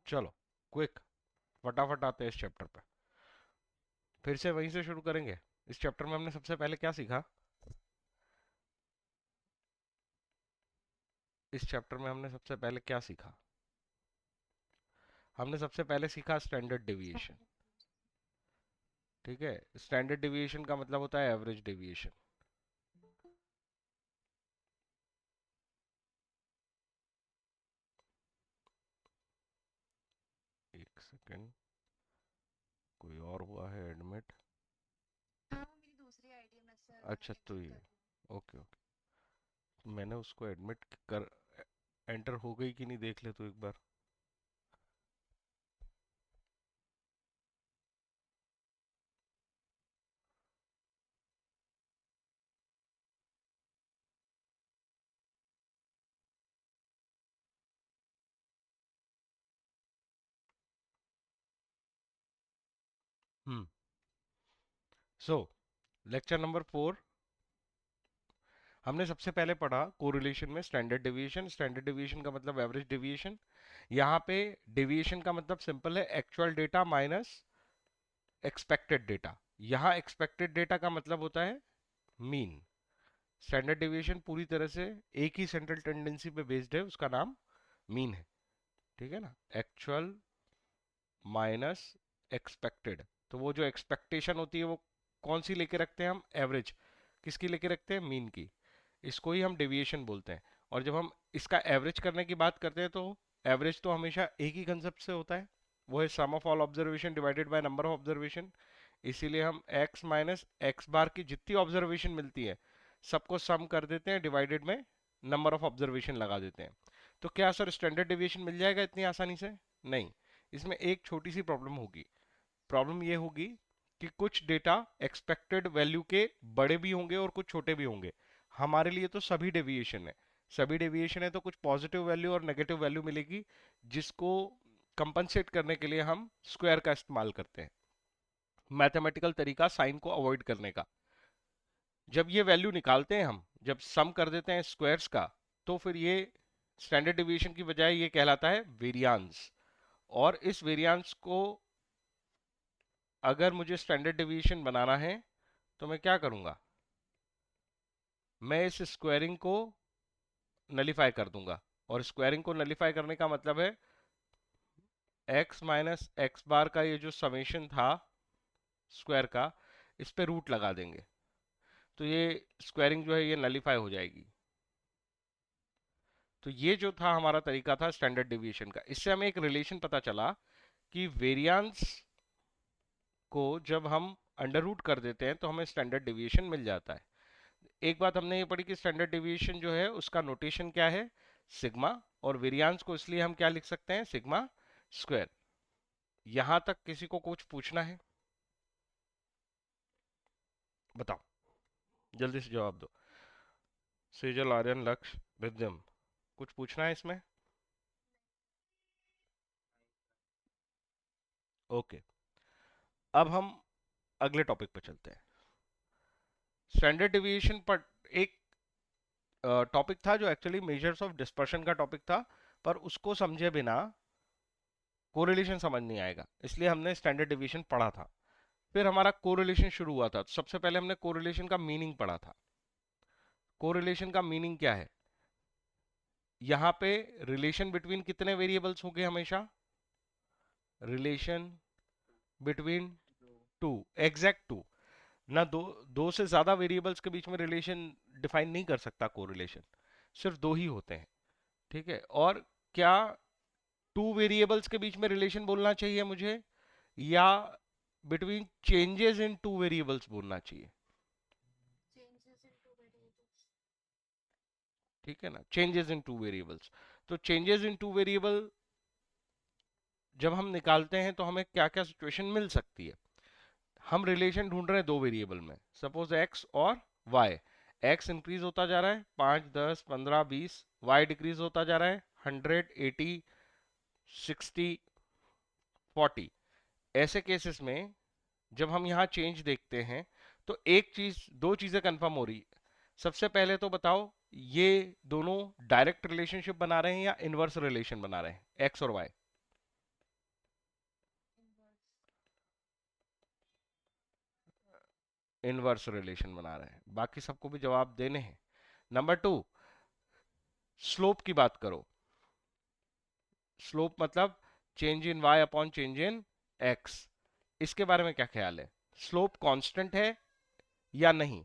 चलो क्विक, फटाफट आते हैं इस चैप्टर पे। फिर से वहीं से शुरू करेंगे। इस चैप्टर में हमने सबसे पहले क्या सीखा? इस चैप्टर में हमने सबसे पहले क्या सीखा? हमने सबसे पहले सीखा स्टैंडर्ड डेविएशन। ठीक है, स्टैंडर्ड डेविएशन का मतलब होता है एवरेज डेविएशन। एक सेकेंड, कोई और हुआ है एडमिट? हाँ, वो मेरी दूसरी आईडी है, मैं सर अच्छा, आके तो चेक ये कर रही ओके ओके। मैंने उसको एडमिट कर, एंटर हो गई कि नहीं देख ले तो एक बार। हम्म। सो लेक्चर नंबर 4, हमने सबसे पहले पढ़ा कोरिलेशन में स्टैंडर्ड डेविएशन। स्टैंडर्ड डेविएशन का मतलब एवरेज डेविएशन। यहाँ पे डेविएशन का मतलब सिंपल है, actual data minus expected data. यहाँ एक्सपेक्टेड डेटा का मतलब होता है मीन। स्टैंडर्ड डेविएशन पूरी तरह से एक ही सेंट्रल टेंडेंसी पे बेस्ड है, उसका नाम मीन है। ठीक है ना, एक्चुअल माइनस एक्सपेक्टेड। तो वो जो एक्सपेक्टेशन होती है वो कौन सी लेके रखते हैं हम? एवरेज। किसकी लेके रखते हैं? मीन की। इसको ही हम डेविएशन बोलते हैं। और जब हम इसका एवरेज करने की बात करते हैं तो एवरेज तो हमेशा एक ही कंसेप्ट से होता है, वो है sum of all observation divided by number of observation. इसीलिए हम x माइनस एक्स बार की जितनी ऑब्जर्वेशन मिलती है सबको सम कर देते हैं, डिवाइडेड में नंबर ऑफ ऑब्जर्वेशन लगा देते हैं। तो क्या सर स्टैंडर्ड डेविएशन मिल जाएगा इतनी आसानी से? नहीं। इसमें एक छोटी सी प्रॉब्लम होगी। प्रॉब्लम ये होगी कि कुछ डेटा एक्सपेक्टेड वैल्यू के बड़े भी होंगे और कुछ छोटे भी होंगे। हमारे लिए तो सभी डेविएशन है, सभी डेविएशन है, तो कुछ पॉजिटिव वैल्यू और नेगेटिव वैल्यू मिलेगी, जिसको कंपनसेट करने के लिए हम स्क्वायर का इस्तेमाल करते हैं, मैथमेटिकल तरीका साइन को अवॉइड करने का। जब ये वैल्यू निकालते हैं हम, जब सम कर देते हैं स्क्वायर्स का, तो फिर ये स्टैंडर्ड डेविएशन की बजाय ये कहलाता है वेरियांस। और इस वेरियांस को अगर मुझे स्टैंडर्ड डेविएशन बनाना है तो मैं क्या करूंगा? मैं इस स्क्वायरिंग को नलीफाई कर दूंगा। और स्क्वायरिंग को नलीफाई करने का मतलब है x माइनस एक्स बार का ये जो समेशन था स्क्वायर का, इस पे रूट लगा देंगे, तो ये स्क्वायरिंग जो है ये नलीफाई हो जाएगी। तो ये जो था हमारा तरीका था स्टैंडर्ड डेविएशन का। इससे हमें एक रिलेशन पता चला कि वेरियांस को जब हम अंडर रूट कर देते हैं तो हमें स्टैंडर्ड डेविएशन मिल जाता है। एक बात हमने ये पढ़ी कि स्टैंडर्ड डेविएशन जो है उसका नोटेशन क्या है? सिग्मा। और वेरियांस को इसलिए हम क्या लिख सकते हैं? Sigma square. यहां तक किसी को कुछ पूछना है? बताओ, जल्दी से जवाब दो। सेजल, आर्यन, लक्ष्य, विद्यम, कुछ पूछना है इसमें? ओके, अब हम अगले टॉपिक पर चलते हैं। स्टैंडर्ड डेविएशन पर एक टॉपिक था जो एक्चुअली मेजर्स ऑफ डिस्पर्शन का टॉपिक था, पर उसको समझे बिना कोरिलेशन समझ नहीं आएगा, इसलिए हमने स्टैंडर्ड डेविएशन पढ़ा था। फिर हमारा कोरिलेशन शुरू हुआ था, तो सबसे पहले हमने कोरिलेशन का मीनिंग पढ़ा था। कोरिलेशन का मीनिंग क्या है? यहां पे रिलेशन बिटवीन कितने वेरिएबल्स होंगे हमेशा? Relation between two, exact two. ना दो, दो से ज्यादा वेरिएबल्स के बीच में रिलेशन डिफाइन नहीं कर सकता कोरिलेशन, सिर्फ दो ही होते हैं। ठीक है, और क्या टू वेरिएबल्स के बीच में रिलेशन बोलना चाहिए मुझे, या between changes in two variables बोलना चाहिए? Changes in two variables. ठीक है ना, चेंजेस इन टू वेरिएबल्स। तो चेंजेस इन टू वेरिएबल जब हम निकालते हैं तो हमें क्या क्या सिचुएशन मिल सकती है? हम रिलेशन ढूंढ रहे हैं दो वेरिएबल में, सपोज एक्स और वाई। एक्स इंक्रीज होता जा रहा है 5, 10, 15, 20, वाई डिक्रीज होता जा रहा है 100, 80, 60, 40। ऐसे केसेस में जब हम यहाँ चेंज देखते हैं तो एक चीज, दो चीजें कंफर्म हो रही है। सबसे पहले तो बताओ, ये दोनों डायरेक्ट रिलेशनशिप बना रहे हैं या इनवर्स रिलेशन बना रहे हैं, एक्स और वाई? इनवर्स रिलेशन बना रहे हैं, बाकी सबको भी जवाब देने हैं। नंबर 2, स्लोप की बात करो। स्लोप मतलब change in y upon change in x। इसके बारे में क्या ख्याल है? स्लोप कांस्टेंट है या नहीं?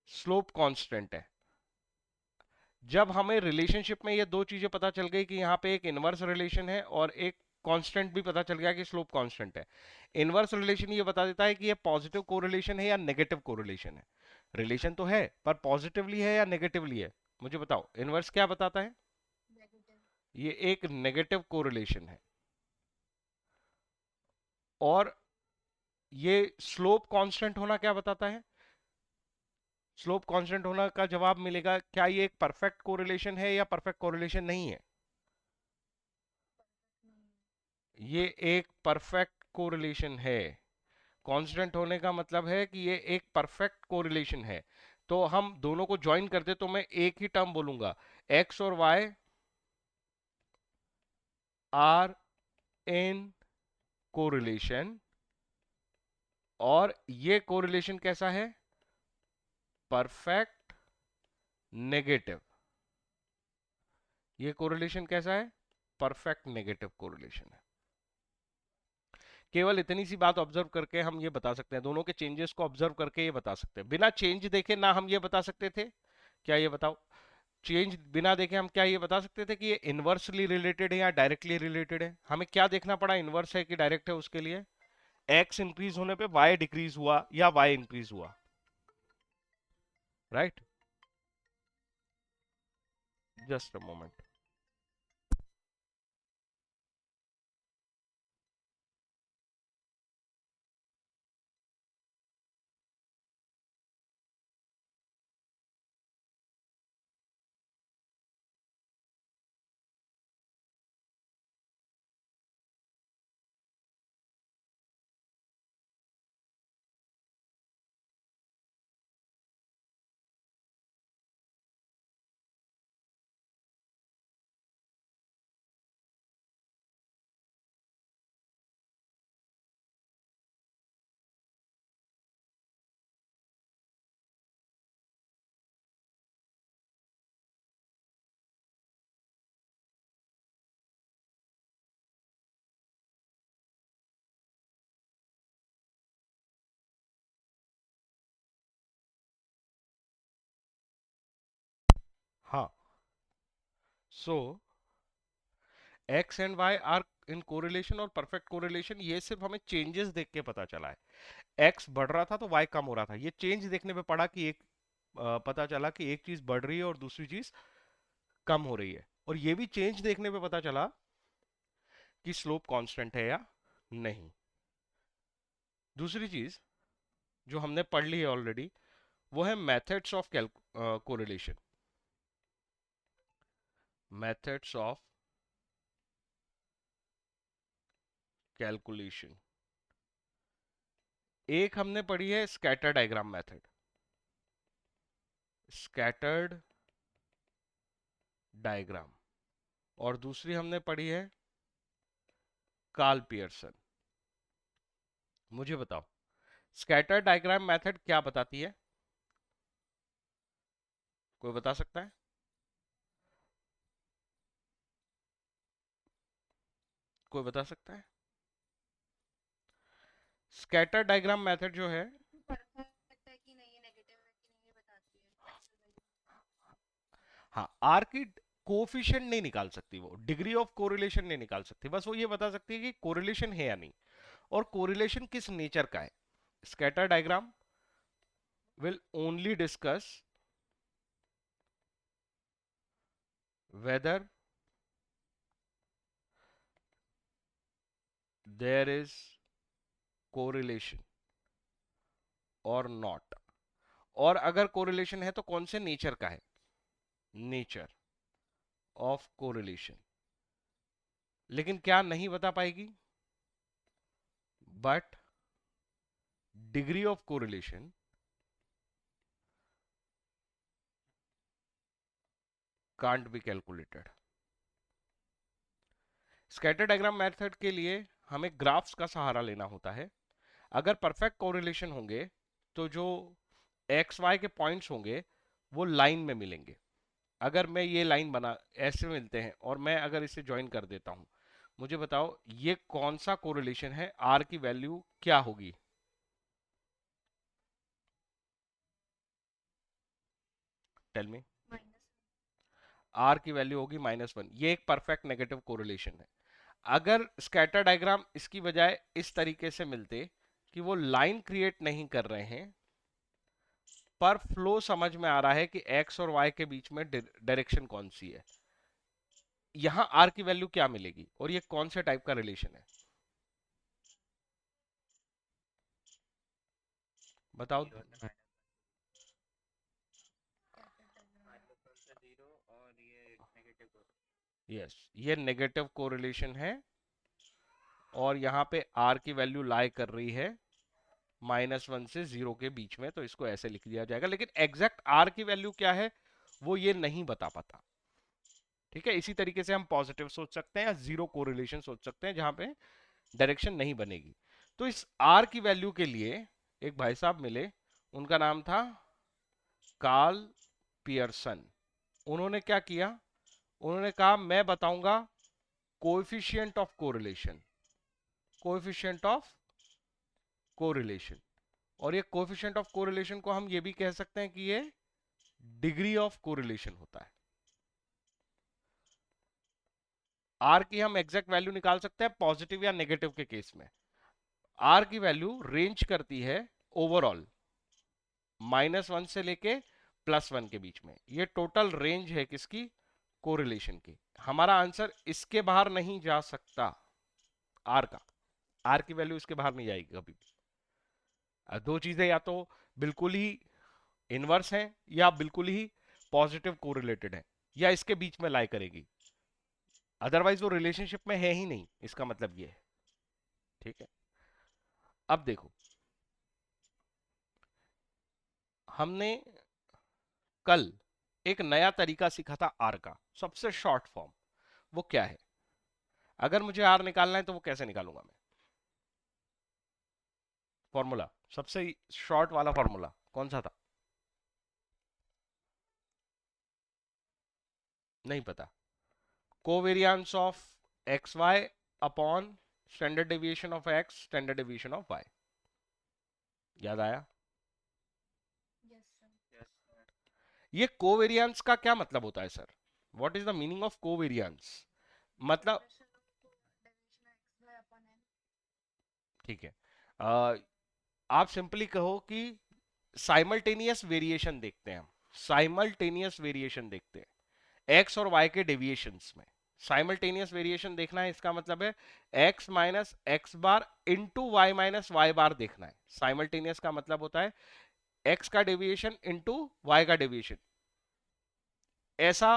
स्लोप कांस्टेंट है। जब हमें रिलेशनशिप में ये दो चीजें पता चल गई कि यहाँ पे एक इनवर्स रिलेशन है और एक कांस्टेंट भी पता चल गया कि स्लोप कांस्टेंट है। इनवर्स रिलेशन ये बता देता है कि ये पॉजिटिव कोरिलेशन है या नेगेटिव कोरिलेशन है। रिलेशन तो है पर पॉजिटिवली है या नेगेटिवली है? मुझे बताओ, इनवर्स क्या बताता है? नेगेटिव। ये एक नेगेटिव कोरिलेशन है। और ये स्लोप कांस्टेंट होना क्या बताता है? स्लोप कांस्टेंट होना का जवाब मिलेगा, क्या ये एक परफेक्ट कोरिलेशन है या परफेक्ट कोरिलेशन नहीं है? ये एक परफेक्ट कोरिलेशन है। कांस्टेंट होने का मतलब है कि ये एक परफेक्ट कोरिलेशन है। तो हम दोनों को ज्वाइन कर दे तो मैं एक ही टर्म बोलूंगा, x और y आर इन कोरिलेशन। और ये कोरिलेशन कैसा है? Perfect negative. ये कोरिलेशन कैसा है? परफेक्ट नेगेटिव कोरिलेशन है। केवल इतनी सी बात ऑब्जर्व करके हम ये बता सकते हैं, दोनों के चेंजेस को ऑब्जर्व करके ये बता सकते हैं। बिना चेंज देखे ना हम ये बता सकते थे? क्या ये बताओ, चेंज बिना देखे हम क्या ये बता सकते थे कि ये इनवर्सली रिलेटेड है या डायरेक्टली रिलेटेड है? हमें क्या देखना पड़ा, इनवर्स है कि डायरेक्ट है उसके लिए? एक्स इंक्रीज होने पे वाई डिक्रीज हुआ या वाई इंक्रीज हुआ, राइट? Just a moment. हाँ, so x and y are in correlation और परफेक्ट कोरिलेशन, ये सिर्फ हमें चेंजेस देख के पता चला है। एक्स बढ़ रहा था तो वाई कम हो रहा था, ये चेंज देखने पे पड़ा कि एक पता चला कि एक चीज बढ़ रही है और दूसरी चीज कम हो रही है। और ये भी चेंज देखने पे पता चला कि स्लोप कांस्टेंट है या नहीं। दूसरी चीज जो हमने पढ़ ली है ऑलरेडी, वो है methods of correlation. Methods of calculation. एक हमने पढ़ी है scatter diagram method, scattered diagram. और दूसरी हमने पढ़ी है कार्ल पियर्सन। मुझे बताओ, स्कैटर डायग्राम मेथड क्या बताती है? कोई बता सकता है? कोई बता सकता है? स्कैटर डायग्राम मेथड जो है, परफेक्ट है कि नहीं, नेगेटिव है कि नहीं, ये बताती है। हाँ, आर की कोफिशिएंट नहीं निकाल सकती, वो डिग्री ऑफ कोरिलेशन नहीं निकाल सकती, बस वो ये बता सकती है कि कोरिलेशन है या नहीं, और कोरिलेशन किस नेचर का है। Scatter diagram will only discuss whether there is correlation or not, और अगर कोरिलेशन है तो कौन से नेचर का है, नेचर ऑफ कोरिलेशन। लेकिन क्या नहीं बता पाएगी, but degree of correlation can't be calculated. Scatter diagram method के लिए हमें ग्राफ्स का सहारा लेना होता है। अगर परफेक्ट कोरिलेशन होंगे तो जो एक्स वाई के पॉइंट्स होंगे वो लाइन में मिलेंगे। अगर मैं ये लाइन बना ऐसे मिलते हैं और मैं अगर इसे ज्वाइन कर देता हूं, मुझे बताओ ये कौन सा कोरिलेशन है, आर की वैल्यू क्या होगी? Tell me. माइनस। आर की वैल्यू होगी -1। ये एक परफेक्ट नेगेटिव कोरिलेशन है। अगर स्कैटर डायग्राम इसकी बजाय इस तरीके से मिलते कि वो लाइन क्रिएट नहीं कर रहे हैं पर फ्लो समझ में आ रहा है कि एक्स और वाई के बीच में डायरेक्शन कौन सी है, यहां आर की वैल्यू क्या मिलेगी और ये कौन से टाइप का रिलेशन है? बताओ। यस, ये नेगेटिव कोरिलेशन है और यहाँ पे आर की वैल्यू लाई कर रही है -1 से 0 के बीच में, तो इसको ऐसे लिख दिया जाएगा। लेकिन एग्जैक्ट आर की वैल्यू क्या है वो ये नहीं बता पाता। ठीक है, इसी तरीके से हम पॉजिटिव सोच सकते हैं या जीरो कोरिलेशन सोच सकते हैं जहां पे डायरेक्शन नहीं बनेगी। तो इस आर की वैल्यू के लिए एक भाई साहब मिले, उनका नाम था कार्ल पियर्सन। उन्होंने क्या किया, उन्होंने कहा मैं बताऊंगा coefficient of correlation, coefficient of correlation. और ये कोएफिशिएंट ऑफ कोरिलेशन को हम ये भी कह सकते हैं कि ये डिग्री ऑफ कोरिलेशन होता है। आर की हम एग्जैक्ट वैल्यू निकाल सकते हैं पॉजिटिव या नेगेटिव के केस में। आर की वैल्यू रेंज करती है ओवरऑल -1 से लेके +1 के बीच में। ये टोटल रेंज है किसकी, कोरिलेशन की। हमारा आंसर इसके बाहर नहीं जा सकता, आर का। आर की वैल्यू इसके बाहर नहीं जाएगी कभी भी। दो चीजें या तो बिल्कुल ही इनवर्स हैं या बिल्कुल ही पॉजिटिव कोरिलेटेड है या इसके बीच में लाई करेगी, अदरवाइज वो रिलेशनशिप में है ही नहीं, इसका मतलब ये है। ठीक है, अब देखो, हमने कल एक नया तरीका सीखा था आर का, सबसे शॉर्ट फॉर्म। वो क्या है? अगर मुझे आर निकालना है तो वो कैसे निकालूंगा मैं? फॉर्मूला, सबसे शॉर्ट वाला फॉर्मूला कौन सा था? नहीं पता। Covariance of x y upon standard deviation of x, standard deviation of y. याद आया? Yes sir. ये कोवेरियंस का क्या मतलब होता है sir? What is the meaning of covariance? मतलब, summation of deviation x y upon n. ठीक है, अ, आप सिंपली कहो कि साइमल्टेनियस वेरिएशन देखते हैं हम, साइमल्टेनियस वेरिएशन देखते हैं एक्स और वाई के डेविएशंस में। साइमल्टेनियस वेरिएशन देखना है, इसका मतलब है x minus x bar into Y minus y बार देखना है। साइमल्टेनियस का मतलब होता है एक्स का डेविएशन इंटू वाई का डेविएशन। ऐसा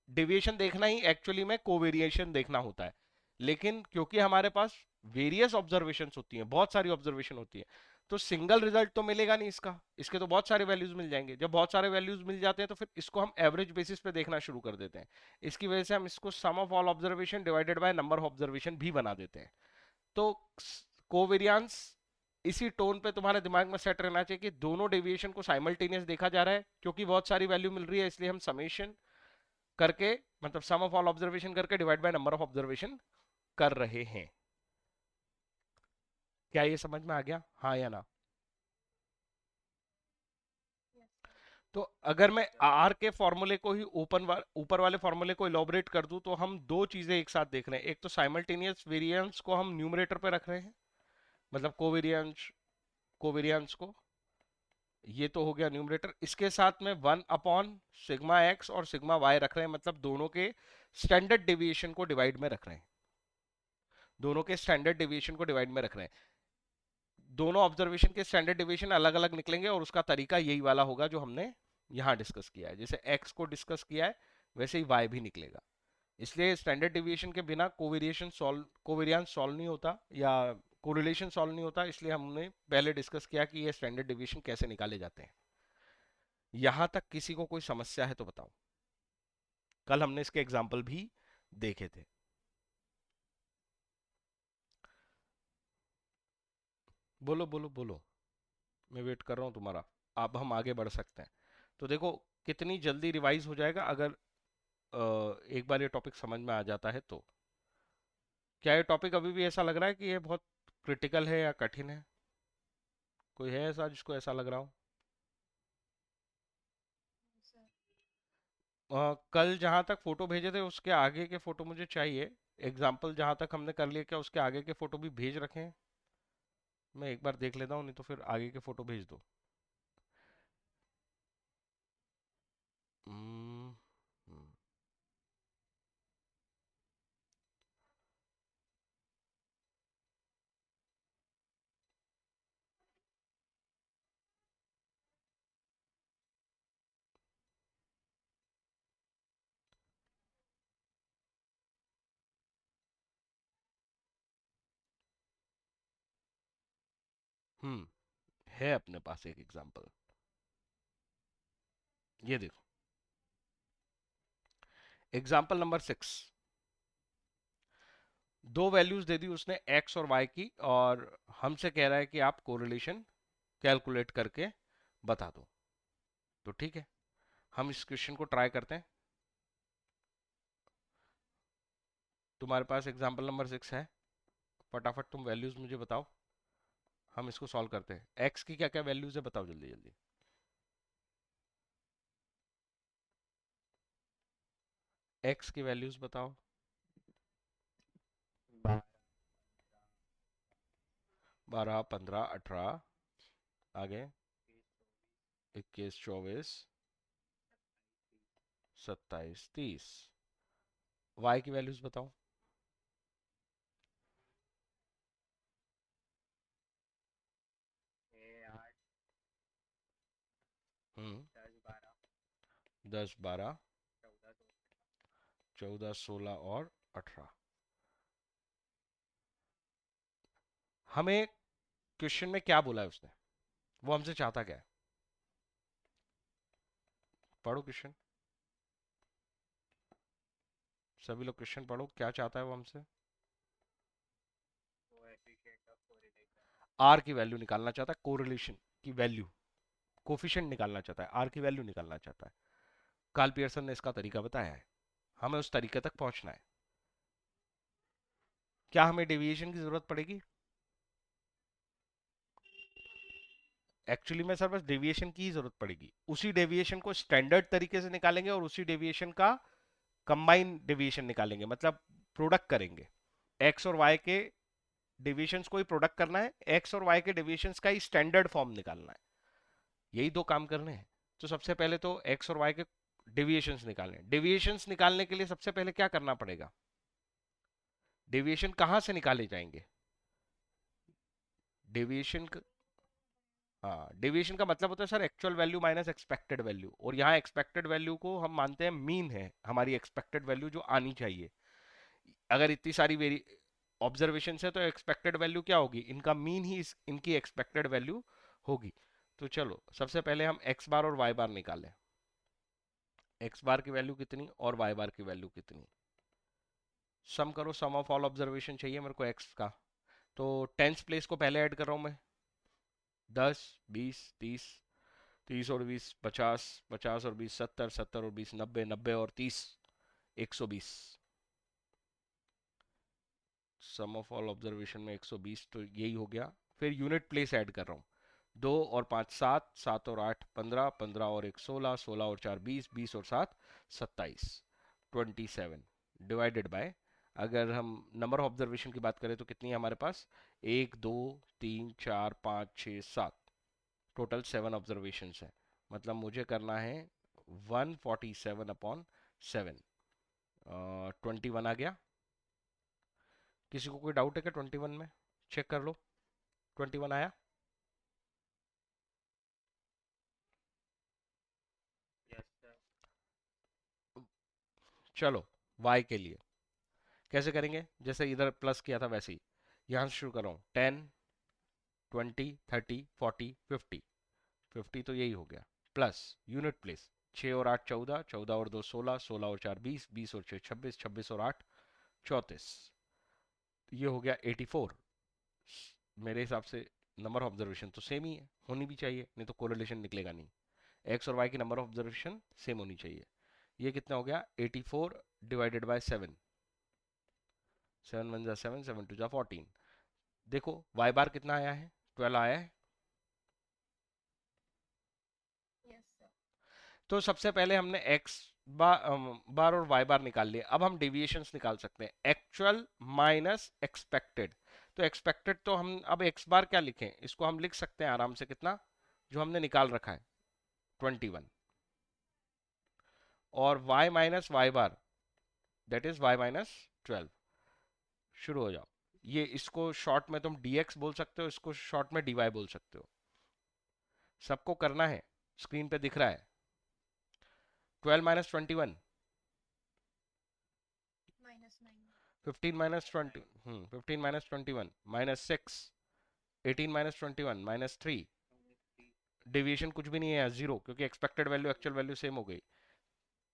डेविएशन देखना ही एक्चुअली में कोवेरिएशन देखना होता है। लेकिन क्योंकि हमारे पास वेरियस ऑब्जर्वेशन होती हैं, बहुत सारी ऑब्जर्वेशन होती है, तो सिंगल रिजल्ट तो मिलेगा नहीं इसका, इसके तो बहुत सारे वैल्यूज मिल जाएंगे। जब बहुत सारे वैल्यूज मिल जाते हैं तो फिर इसको हम एवरेज बेसिस पे देखना शुरू कर देते हैं। इसकी वजह से हम इसको sum of all observation divided by number of observation भी बना देते हैं। तो कोवेरियंस इसी टोन पे तुम्हारे दिमाग में सेट रहना चाहिए कि दोनों डेविएशन को साइमल्टेनियस देखा जा रहा है, क्योंकि बहुत सारी वैल्यू मिल रही है इसलिए हम समेशन करके, मतलब सम ऑफ ऑल ऑब्जर्वेशन करके divide by number of observation कर रहे हैं। क्या ये समझ में आ गया, हाँ या ना? Yes sir. तो अगर मैं आर के फॉर्मूले को ही ऊपर वाले फॉर्मूले को इलोबरेट कर दूं तो हम दो चीजें एक साथ देख रहे हैं। एक तो साइमल्टेनियस वेरिएंस को हम न्यूमरेटर पे रख रहे हैं, मतलब कोवेरियंस, कोवेरियंस को, ये तो हो गया न्यूमरेटर। इसके साथ में 1/σx और सिग्मा वाई रख रहे हैं, मतलब दोनों के स्टैंडर्ड डेविएशन को डिवाइड में रख रहे हैं, दोनों के स्टैंडर्ड डेविएशन को डिवाइड में रख रहे हैं। दोनों ऑब्जर्वेशन के स्टैंडर्ड डेविएशन अलग अलग निकलेंगे और उसका तरीका यही वाला होगा जो हमने यहां डिस्कस किया है। जैसे एक्स को डिस्कस किया है वैसे ही वाई भी निकलेगा। इसलिए स्टैंडर्ड डेविएशन के बिना कोवेरियंस सॉल्व नहीं होता या कोरिलेशन सॉल्व नहीं होता। इसलिए हमने पहले डिस्कस किया कि ये स्टैंडर्ड डेविएशन कैसे निकाले जाते हैं। यहां तक किसी को कोई समस्या है तो बताओ? कल हमने इसके एग्जाम्पल भी देखे थे। बोलो बोलो बोलो, मैं वेट कर रहा हूँ तुम्हारा। अब हम आगे बढ़ सकते हैं। तो देखो कितनी जल्दी रिवाइज हो जाएगा अगर एक बार ये टॉपिक समझ में आ जाता है तो। क्या ये टॉपिक अभी भी ऐसा लग रहा है कि ये बहुत क्रिटिकल है या कठिन है? कोई है ऐसा जिसको ऐसा लग रहा हो? सर। कल जहां तक फोटो भेजे थे उसके आगे के फोटो मुझे चाहिए। एग्जाम्पल जहां तक हमने कर लिया, क्या उसके आगे के फोटो भी भेज रखे हैं? मैं एक बार देख लेता हूँ, नहीं तो फिर आगे के फोटो भेज दो। हम्म, हम्म, है अपने पास एक एग्जाम्पल। ये देखो, एग्जाम्पल नंबर 6। दो वैल्यूज दे दी उसने एक्स और वाई की, और हमसे कह रहा है कि आप कोरिलेशन कैलकुलेट करके बता दो। तो ठीक है, हम इस क्वेश्चन को ट्राई करते हैं। तुम्हारे पास एग्जाम्पल नंबर 6 है, फटाफट तुम वैल्यूज मुझे बताओ, हम इसको सॉल्व करते हैं। एक्स की क्या क्या वैल्यूज है बताओ जल्दी जल्दी। एक्स की वैल्यूज बताओ। 12, 15, 18, आगे 21, 24, 27, 30। वाई की वैल्यूज बताओ। 10, 12, 14, 16 और 18। हमें क्वेश्चन में क्या बोला है उसने, वो हमसे चाहता क्या है? पढ़ो क्वेश्चन, सभी लोग क्वेश्चन पढ़ो, क्या चाहता है वो हमसे? आर की वैल्यू निकालना चाहता है, कोरिलेशन की वैल्यू, कोफिशिएंट निकालना चाहता है, आर की वैल्यू निकालना चाहता है। कार्ल पियर्सन ने इसका तरीका बताया है, हमें उस तरीके तक पहुंचना है। क्या हमें डेविएशन की जरूरत पड़ेगी? एक्चुअली में सर बस डेविएशन की ही जरूरत पड़ेगी। उसी डेविएशन को स्टैंडर्ड तरीके से निकालेंगे और उसी डेविएशन का कंबाइन डेविएशन निकालेंगे, मतलब प्रोडक्ट करेंगे। एक्स और वाई के डेविएशंस को ही प्रोडक्ट करना है, एक्स और वाई के डेविएशंस का ही स्टैंडर्ड फॉर्म निकालना है। यही दो काम करने हैं। तो सबसे पहले तो एक्स और वाई के डेविएशंस निकालने हैं। डेविएशंस निकालने के लिए सबसे पहले क्या करना पड़ेगा? डेविएशन कहां से निकाले जाएंगे? डेविएशन, हाँ, डेविएशन का मतलब होता है sir actual value minus expected value, और यहाँ एक्सपेक्टेड वैल्यू को हम मानते हैं मीन है हमारी एक्सपेक्टेड वैल्यू जो आनी चाहिए। अगर इतनी सारी वेरी ऑब्जर्वेशन है तो एक्सपेक्टेड वैल्यू क्या होगी? इनका मीन ही इनकी एक्सपेक्टेड वैल्यू होगी। तो चलो सबसे पहले हम एक्स बार और वाई बार निकालें। एक्स बार की वैल्यू कितनी और वाई बार की वैल्यू कितनी? सम करो, सम ऑफ ऑल ऑब्जर्वेशन चाहिए मेरे को एक्स का। तो टेंस प्लेस को पहले ऐड कर रहा हूं मैं। 10, 20, 30, 30 और 20 50, 50 और 20 70, 70 और 20 90, 90 और 30 120। सम ऑफ ऑल ऑब्जर्वेशन में 120, तो यही हो गया। फिर यूनिट प्लेस ऐड कर रहा हूँ। 2 और 5 7, 7 और 8 15, 15 और 1 16, 16 और 4 20, 20 और 7 27, 27 डिवाइडेड बाय, अगर हम नंबर ऑफ ऑब्जर्वेशन की बात करें तो कितनी है हमारे पास? 1 2 3 4 5 6 7, टोटल 7 ऑब्जर्वेशन है। मतलब मुझे करना है 147/7। 21 आ गया। किसी को कोई डाउट है क्या 21 में? चेक कर लो, 21 आया। चलो y के लिए कैसे करेंगे? जैसे इधर प्लस किया था वैसे ही यहां से शुरू कर रहा हूं। 10 20 30 40 50, 50 तो यही हो गया। प्लस यूनिट प्लेस, 6 और 8 14, 14 और 2 16, 16 और 4 20, 20 और 6 26, 26 और 8 34, ये हो गया 84 मेरे हिसाब से। नंबर ऑफ ऑब्जर्वेशन तो सेम ही है, होनी भी चाहिए, नहीं तो कोरिलेशन निकलेगा नहीं। एक्स और वाई की नंबर ऑफ ऑब्जर्वेशन सेम होनी चाहिए। ये कितना हो गया 84 डिवाइडेड बाय 7, 7 1 जा 7, 7 2 जा 14। देखो वाई बार कितना आया है, 12 आया है। Yes sir. तो सबसे पहले हमने एक्स बार और वाई बार निकाल लिया। अब हम डेविएशंस निकाल सकते हैं, एक्चुअल माइनस एक्सपेक्टेड। तो एक्सपेक्टेड तो हम अब एक्स बार क्या लिखें, इसको हम लिख सकते हैं आराम से, कितना जो हमने निकाल रखा है 21, और y minus y bar that is y minus 12। शुरू हो जाओ। ये इसको शॉर्ट में तुम dx बोल सकते हो, इसको शॉर्ट में dy बोल सकते हो, सबको करना है, स्क्रीन पे दिख रहा है। 12 minus 21, -9। 15 minus 20, 15 minus 21 minus 6, 18 minus 21 minus 3। Deviation कुछ भी नहीं है, जीरो, क्योंकि expected value actual value same हो गई।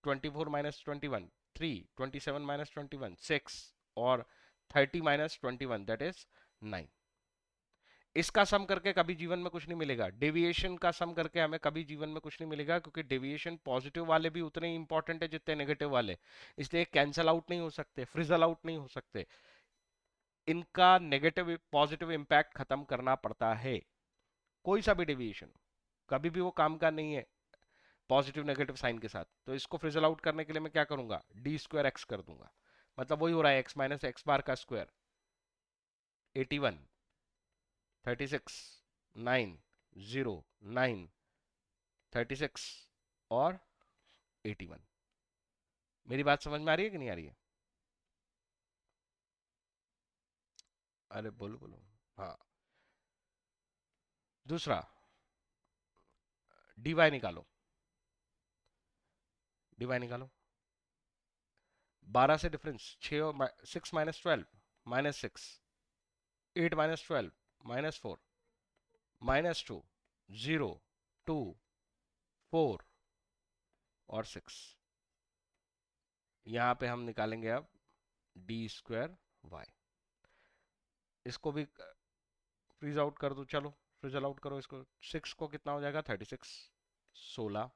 24 माइनस 21 3, 27 माइनस 21 6, और 30 माइनस 21 दैट इज 9। इसका सम करके कभी जीवन में कुछ नहीं मिलेगा, डेविएशन का सम करके हमें कभी जीवन में कुछ नहीं मिलेगा, क्योंकि डेविएशन पॉजिटिव वाले भी उतने ही इंपॉर्टेंट है जितने नेगेटिव वाले, इसलिए कैंसल आउट नहीं हो सकते, फ्रिजल आउट नहीं हो सकते, इनका नेगेटिव पॉजिटिव इंपैक्ट खत्म करना पड़ता है। कोई सा भी डेविएशन कभी भी वो काम का नहीं है पॉजिटिव नेगेटिव साइन के साथ। तो इसको फ्रिजल आउट करने के लिए मैं क्या करूंगा, डी स्क्वायर एक्स कर दूंगा, मतलब वही हो रहा है एक्स माइनस एक्स बार का स्क्वायर, 81 36 9 0 9 36 और 81। मेरी बात समझ में आ रही है कि नहीं आ रही है? अरे बोलो बोलो। हाँ, दूसरा डीवाई निकालो, डीवाई निकालो। 12 से डिफरेंस 6 और 6 minus 12 minus 6, 8 minus 12 minus 4 minus 2 0 2 4 और 6। यहां पे हम निकालेंगे अब डी स्क्वायर वाई। इसको भी फ्रीज आउट कर दो, चलो फ्रीजल आउट करो इसको। 6 को कितना हो जाएगा 36, 16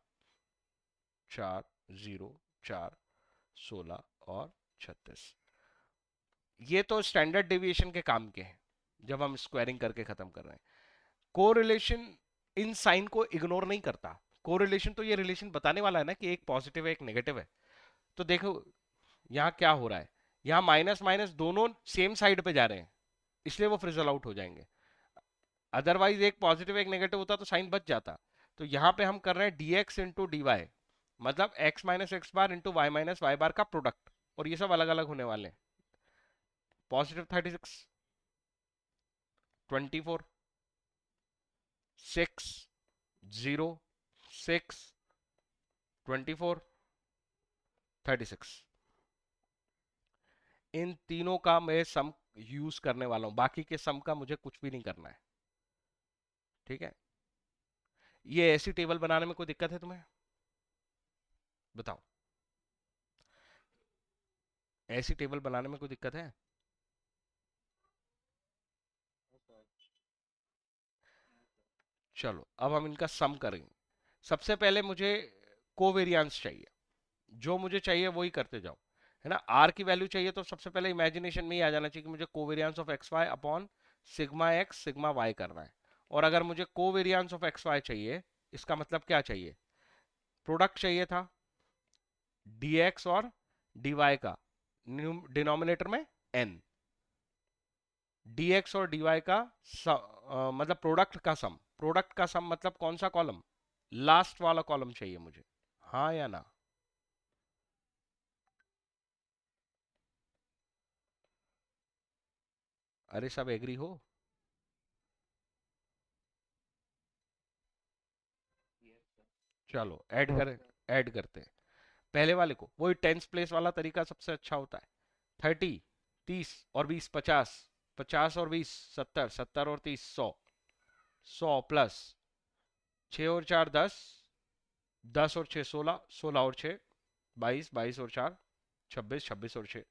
4 0 4 16 और 36। ये तो स्टैंडर्ड डेविएशन के काम के हैं जब हम स्क्वायरिंग करके खत्म कर रहे हैं। कोरिलेशन इन साइन को इग्नोर नहीं करता। कोरिलेशन तो ये रिलेशन बताने वाला है ना कि एक पॉजिटिव है एक नेगेटिव है। तो देखो यहाँ क्या हो रहा है, यहाँ माइनस माइनस दोनों सेम साइड पे जा रहे हैं, इसलिए वो फ्रिजल आउट हो जाएंगे। अदरवाइज एक पॉजिटिव एक नेगेटिव होता तो साइन बच जाता। तो यहाँ पे हम कर रहे हैं dx इंटू डी वाई, मतलब x minus x bar into Y minus y bar का प्रोडक्ट, और ये सब अलग अलग होने वाले हैं। पॉजिटिव 36 24 6 0 6 24 36, इन तीनों का मैं सम यूज करने वाला हूं, बाकी के सम का मुझे कुछ भी नहीं करना है। ठीक है, ये ऐसी टेबल बनाने में कोई दिक्कत है तुम्हें, बताओ? ऐसी टेबल बनाने में कोई दिक्कत है? चलो अब हम इनका सम करेंगे। सबसे पहले मुझे कोवेरियांस चाहिए, जो मुझे चाहिए वही करते जाओ, है ना। आर की वैल्यू चाहिए तो सबसे पहले इमेजिनेशन में ही आ जाना चाहिए कि मुझे covariance of x y upon sigma x sigma y करना है। और अगर मुझे कोवेरियांस ऑफ एक्स वाई चाहिए, इसका मतलब क्या चाहिए, प्रोडक्ट चाहिए था dx और dy का, डिनोमिनेटर में n, dx और dy का मतलब प्रोडक्ट का सम, प्रोडक्ट का सम मतलब कौन सा कॉलम, लास्ट वाला कॉलम चाहिए मुझे, हाँ या ना? अरे सब एग्री हो? चलो ऐड करते हैं। पहले वाले को वही टेंस प्लेस वाला तरीका सबसे अच्छा होता है। 30 30 और 20 50, 50 और 20 70, 70 और 30 100, 100 प्लस 6 और 4 10, 10 और 6 16, 16 और 6 22, 22 और 4 26, 26 और 6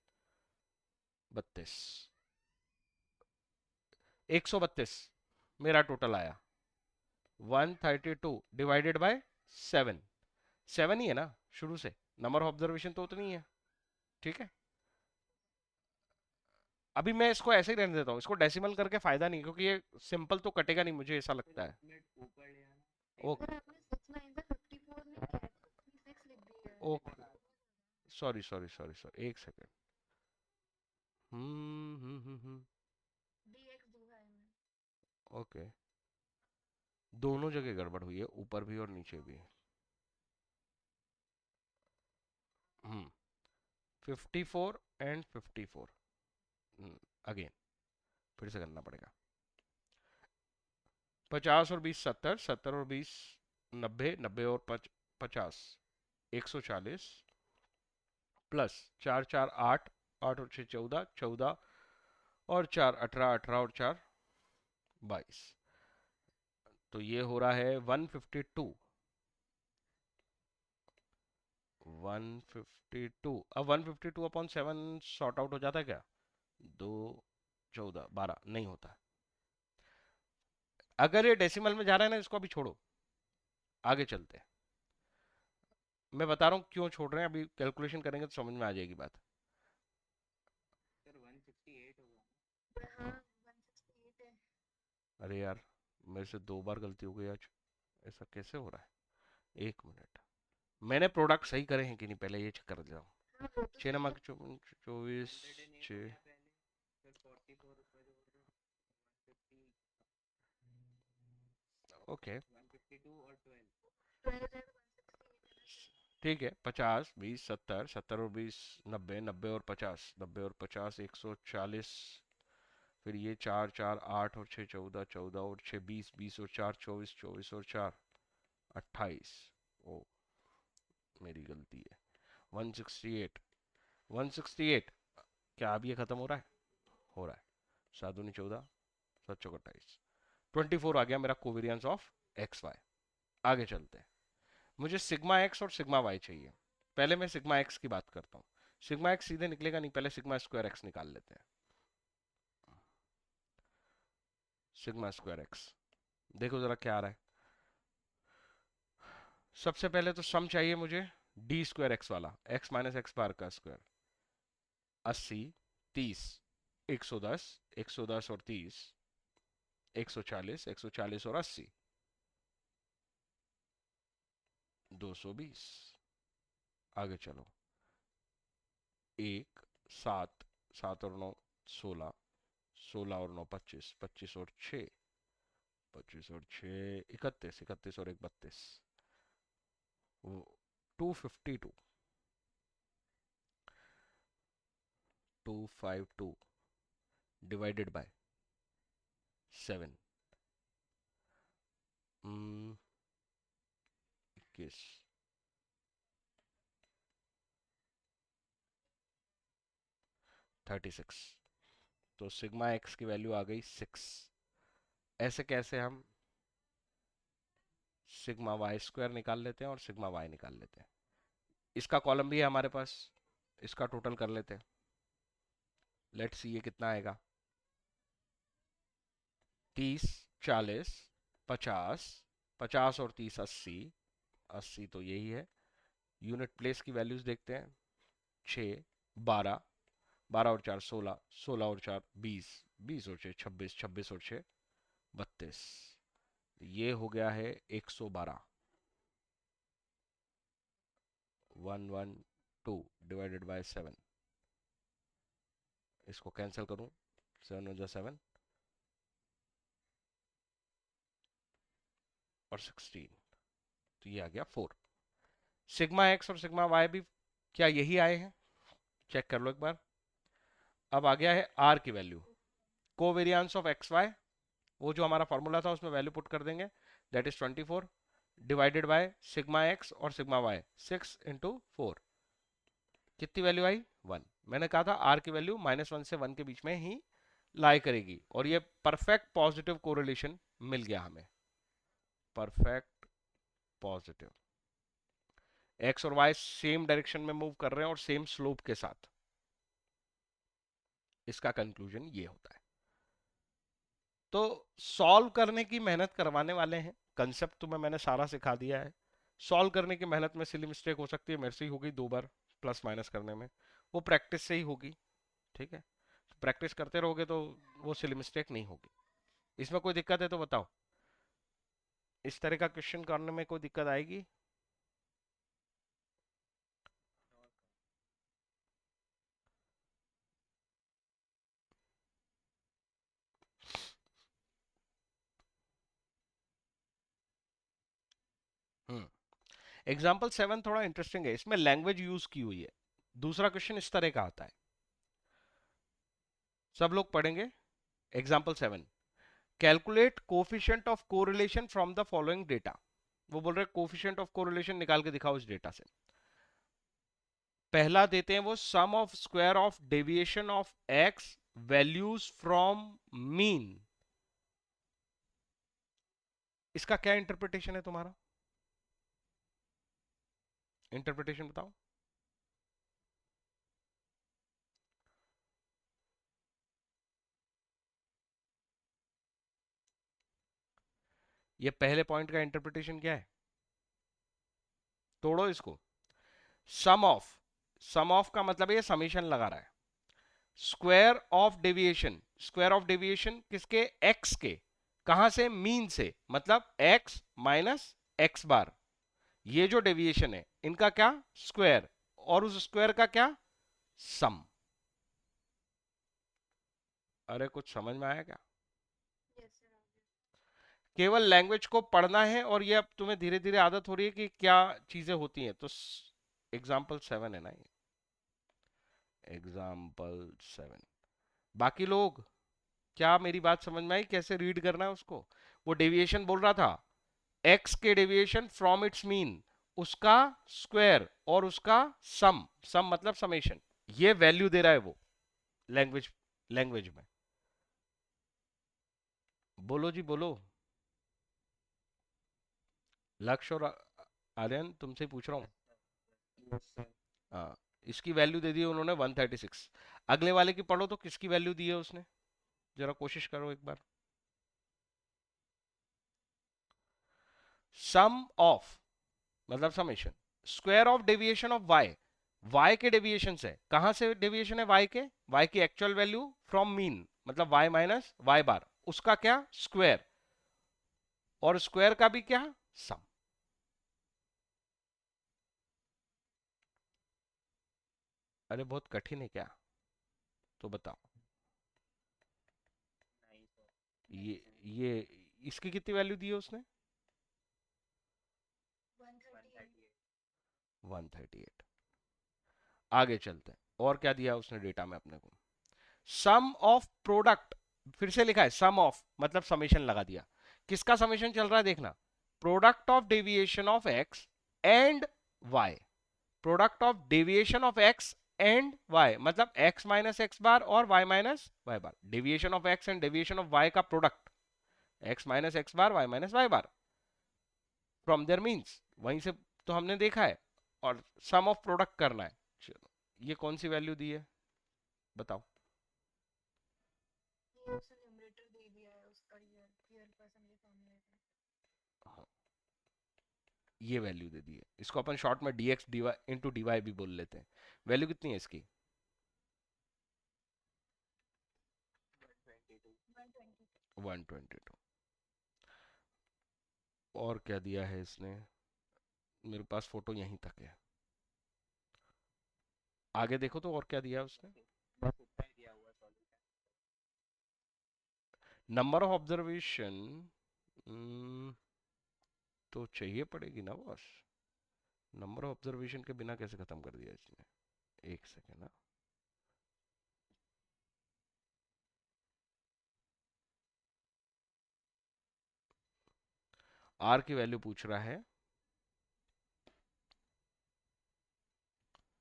32, 132, मेरा टोटल आया 132 डिवाइडेड बाय 7। 7 ही है ना शुरू से, नंबर ऑफ ऑब्जर्वेशन तो उतनी ही है, ठीक है। अभी मैं इसको ऐसे ही रहने देता हूँ, इसको डेसिमल करके फायदा नहीं, क्योंकि ये सिंपल तो कटेगा नहीं, मुझे ऐसा लगता है। ओके सर आपने 6 9 से 54 नहीं किया है, 56 लिख दिया है। Okay, sorry sorry sorry sorry, एक सेकेंड। dx दूंगा मैं। ओके, दोनों जगह गड़बड़ हुई है, ऊपर भी और नीचे भी। 54 एंड 54, अगेन फिर से करना पड़ेगा। 50 और 20 70, 70 और 20 90, 90 और 50 140, प्लस 4 4 8, 8 और 6 14, 14 और 4 18, 18 और 4 22। तो ये हो रहा है 152, 152। अब 152 अपॉन 7 सॉर्ट आउट हो जाता है क्या? 2 14 12 नहीं होता। अगर ये डेसिमल में जा रहा है ना, इसको अभी छोड़ो, आगे चलते हैं। मैं बता रहा हूँ क्यों छोड़ रहे हैं, अभी कैलकुलेशन करेंगे तो समझ में आ जाएगी बात। सर 168 होगा। हाँ 168 है। अरे यार, मेरे से 2 बार गलती हो गई आज, ऐसा कैसे हो रहा है? 1 मिनट, मैंने प्रोडक्ट सही करे हैं कि नहीं पहले ये चेक कर लेता हूँ। हाँ वो तो 6 सही नमक है। 24 108 6, होता है पहले, फिर 44 ऊपर जो बोल रहे हो 150, ओके 152 और 12। 12 है तो 168 है ना सर। ठीक है। 50 20 70, 70 और 20 90, 90 और 50, 90 और 50 140, फिर ये 4 4 8 और 6 14, 14 और 6 20, 20 और 4 24, 24 और 4 28। ओ, मेरी गलती है। 168, 168। क्या अब ये खत्म हो रहा है? हो रहा है। 7 दूनी 14, 7 चौक 28, 24 आ गया मेरा कोवेरियंस ऑफ एक्स वाई। आगे चलते हैं, मुझे सिग्मा एक्स और सिग्मा वाई चाहिए। पहले मैं सिग्मा एक्स की बात करता हूँ। सिग्मा एक्स सीधे निकलेगा नहीं, पहले सिग्मा स्क्वायर एक्स निकाल लेते हैं। सिग्मा स्क्वायर एक्स, देखो जरा क्या आ रहा है। सबसे पहले तो सम चाहिए मुझे डी स्क्वायर एक्स वाला, एक्स माइनस एक्स बार का स्क्वायर। 80 30 110, 110 और 30 140, 140 और 80 220। आगे चलो, 1 7, 7 और 9 16, 16 और 9 25, 25 और 6 25 और 6 31, 31 और 1 32, 252, 252 डिवाइडेड बाय 7, 21, 36। तो सिग्मा एक्स की वैल्यू आ गई 6। ऐसे कैसे हम सिग्मा वाई स्क्वायर निकाल लेते हैं और सिग्मा वाई निकाल लेते हैं। इसका कॉलम भी है हमारे पास, इसका टोटल कर लेते हैं। लेट्स सी ये कितना आएगा। 30 40 50, 50 और 30 80, 80 तो यही है। यूनिट प्लेस की वैल्यूज देखते हैं। 6 12, 12 और 4 16, 16 और 4 20, 20 और 6 26, 26 और 6 32। ये हो गया है 112, 112 डिवाइडेड बाय 7। इसको कैंसिल करूं, 7 हो जा 7 और 16, तो ये आ गया 4। सिग्मा एक्स और सिग्मा वाई भी क्या यही आए हैं? चेक कर लो एक बार। अब आ गया है आर की value, covariance of x y, वो जो हमारा फॉर्मूला था उसमें वैल्यू पुट कर देंगे, that is 24 divided by sigma x और सिग्मा वाई, 6 इंटू 4। कितनी वैल्यू आई? 1। मैंने कहा था आर की वैल्यू -1 से 1 के बीच में ही लाई करेगी, और ये परफेक्ट पॉजिटिव कोरिलेशन मिल गया हमें, परफेक्ट पॉजिटिव। एक्स और वाई सेम डायरेक्शन में मूव कर रहे हैं और सेम स्लोप के साथ। इसका कंक्लूजन ये होता है। तो सॉल्व करने की मेहनत करवाने वाले हैं, कंसेप्ट तुम्हें मैंने सारा सिखा दिया है। सॉल्व करने की मेहनत में सिली मिस्टेक हो सकती है, मेरे से ही हो गई 2 बार प्लस माइनस करने में, वो प्रैक्टिस से ही होगी। ठीक है, प्रैक्टिस करते रहोगे तो वो सिली मिस्टेक नहीं होगी। इसमें कोई दिक्कत है तो बताओ, इस तरह का क्वेश्चन करने में कोई दिक्कत आएगी? हम्म। एग्जाम्पल 7 थोड़ा इंटरेस्टिंग है, इसमें लैंग्वेज यूज की हुई है। दूसरा क्वेश्चन इस तरह का आता है, सब लोग पढ़ेंगे। Example 7, calculate coefficient of correlation from the following data. वो बोल रहे कोफिशिएंट ऑफ कोरिलेशन निकाल के दिखाओ इस डेटा से। पहला देते हैं वो, sum of square of deviation of x values from mean. इसका क्या इंटरप्रिटेशन है तुम्हारा? इंटरप्रिटेशन बताओ। ये पहले पॉइंट का इंटरप्रिटेशन क्या है? तोड़ो इसको। सम ऑफ का मतलब ये समीशन लगा रहा है। Square of deviation, square of deviation किसके? एक्स के। कहां से? मीन से, मतलब एक्स माइनस एक्स बार। ये जो डेविएशन है इनका क्या? स्क्वायर। और उस स्क्वायर का क्या? सम। अरे कुछ समझ में आया क्या? यस सर, आ गया। केवल लैंग्वेज को पढ़ना है, और ये अब तुम्हें धीरे धीरे आदत हो रही है कि क्या चीजें होती हैं। तो एग्जाम्पल 7 है ना ये, एग्जाम्पल 7। बाकी लोग, क्या मेरी बात समझ में आई कैसे रीड करना है उसको? वो डेविएशन बोल रहा था, एक्स के डेविएशन फ्रॉम इट्स मीन, उसका स्क्वायर और उसका सम। सम मतलब समेशन। ये वैल्यू दे रहा है वो लैंग्वेज, लैंग्वेज में। बोलो जी बोलो। लक्ष्य और आर्यन, तुमसे पूछ रहा हूँ। Yes sir. हाँ, इसकी वैल्यू दे दी है उन्होंने 136। अगले वाले की पढ़ो तो किसकी वैल्यू दी है उसने, जरा कोशिश करो एक बार। सम ऑफ मतलब summation, square of deviation of y, y के डेविएशन से। कहां से डेविएशन है? वाई के, वाई की एक्चुअल वैल्यू फ्रॉम मीन, मतलब वाई माइनस वाई बार, उसका क्या? स्क्वायर। और स्क्वायर का भी क्या? सम। अरे बहुत कठिन है क्या? तो बताओ। नहीं सर। ये ये इसकी कितनी वैल्यू दी है उसने? 138। 138। आगे चलते हैं, और क्या दिया उसने डेटा में अपने को? सम ऑफ प्रोडक्ट, फिर से लिखा है सम ऑफ मतलब समेशन लगा दिया। किसका समेशन चल रहा है देखना? Product of deviation of x and y. Product of deviation of x and y मतलब एक्स माइनस एक्स बार और y minus y bar. Deviation of x and deviation of y का product, x minus x bar y minus y bar from their means, वहीं से तो हमने देखा है। और सम ऑफ प्रोडक्ट करना है। चलो, ये कौन सी वैल्यू दी है बताओ? ये उसने न्यूमरेटर दे दिया है उसका, ईयर का सम ये फॉर्मूले का। हाँ, ये वैल्यू दे दी है। इसको अपन शॉर्ट में dx dy इंटू डी भी बोल लेते हैं। वैल्यू कितनी है इसकी? 122। 120। 122। और क्या दिया है इसने? मेरे पास फोटो यहीं तक है, आगे देखो तो और क्या दिया है उसने? बस इतना ही दिया हुआ सॉल्यूशन। नंबर ऑफ ऑब्जर्वेशन तो चाहिए पड़ेगी ना बॉस। नंबर ऑफ ऑब्जर्वेशन के बिना कैसे खत्म कर दिया इसने? एक सेकेंड ना। आर की वैल्यू पूछ रहा है।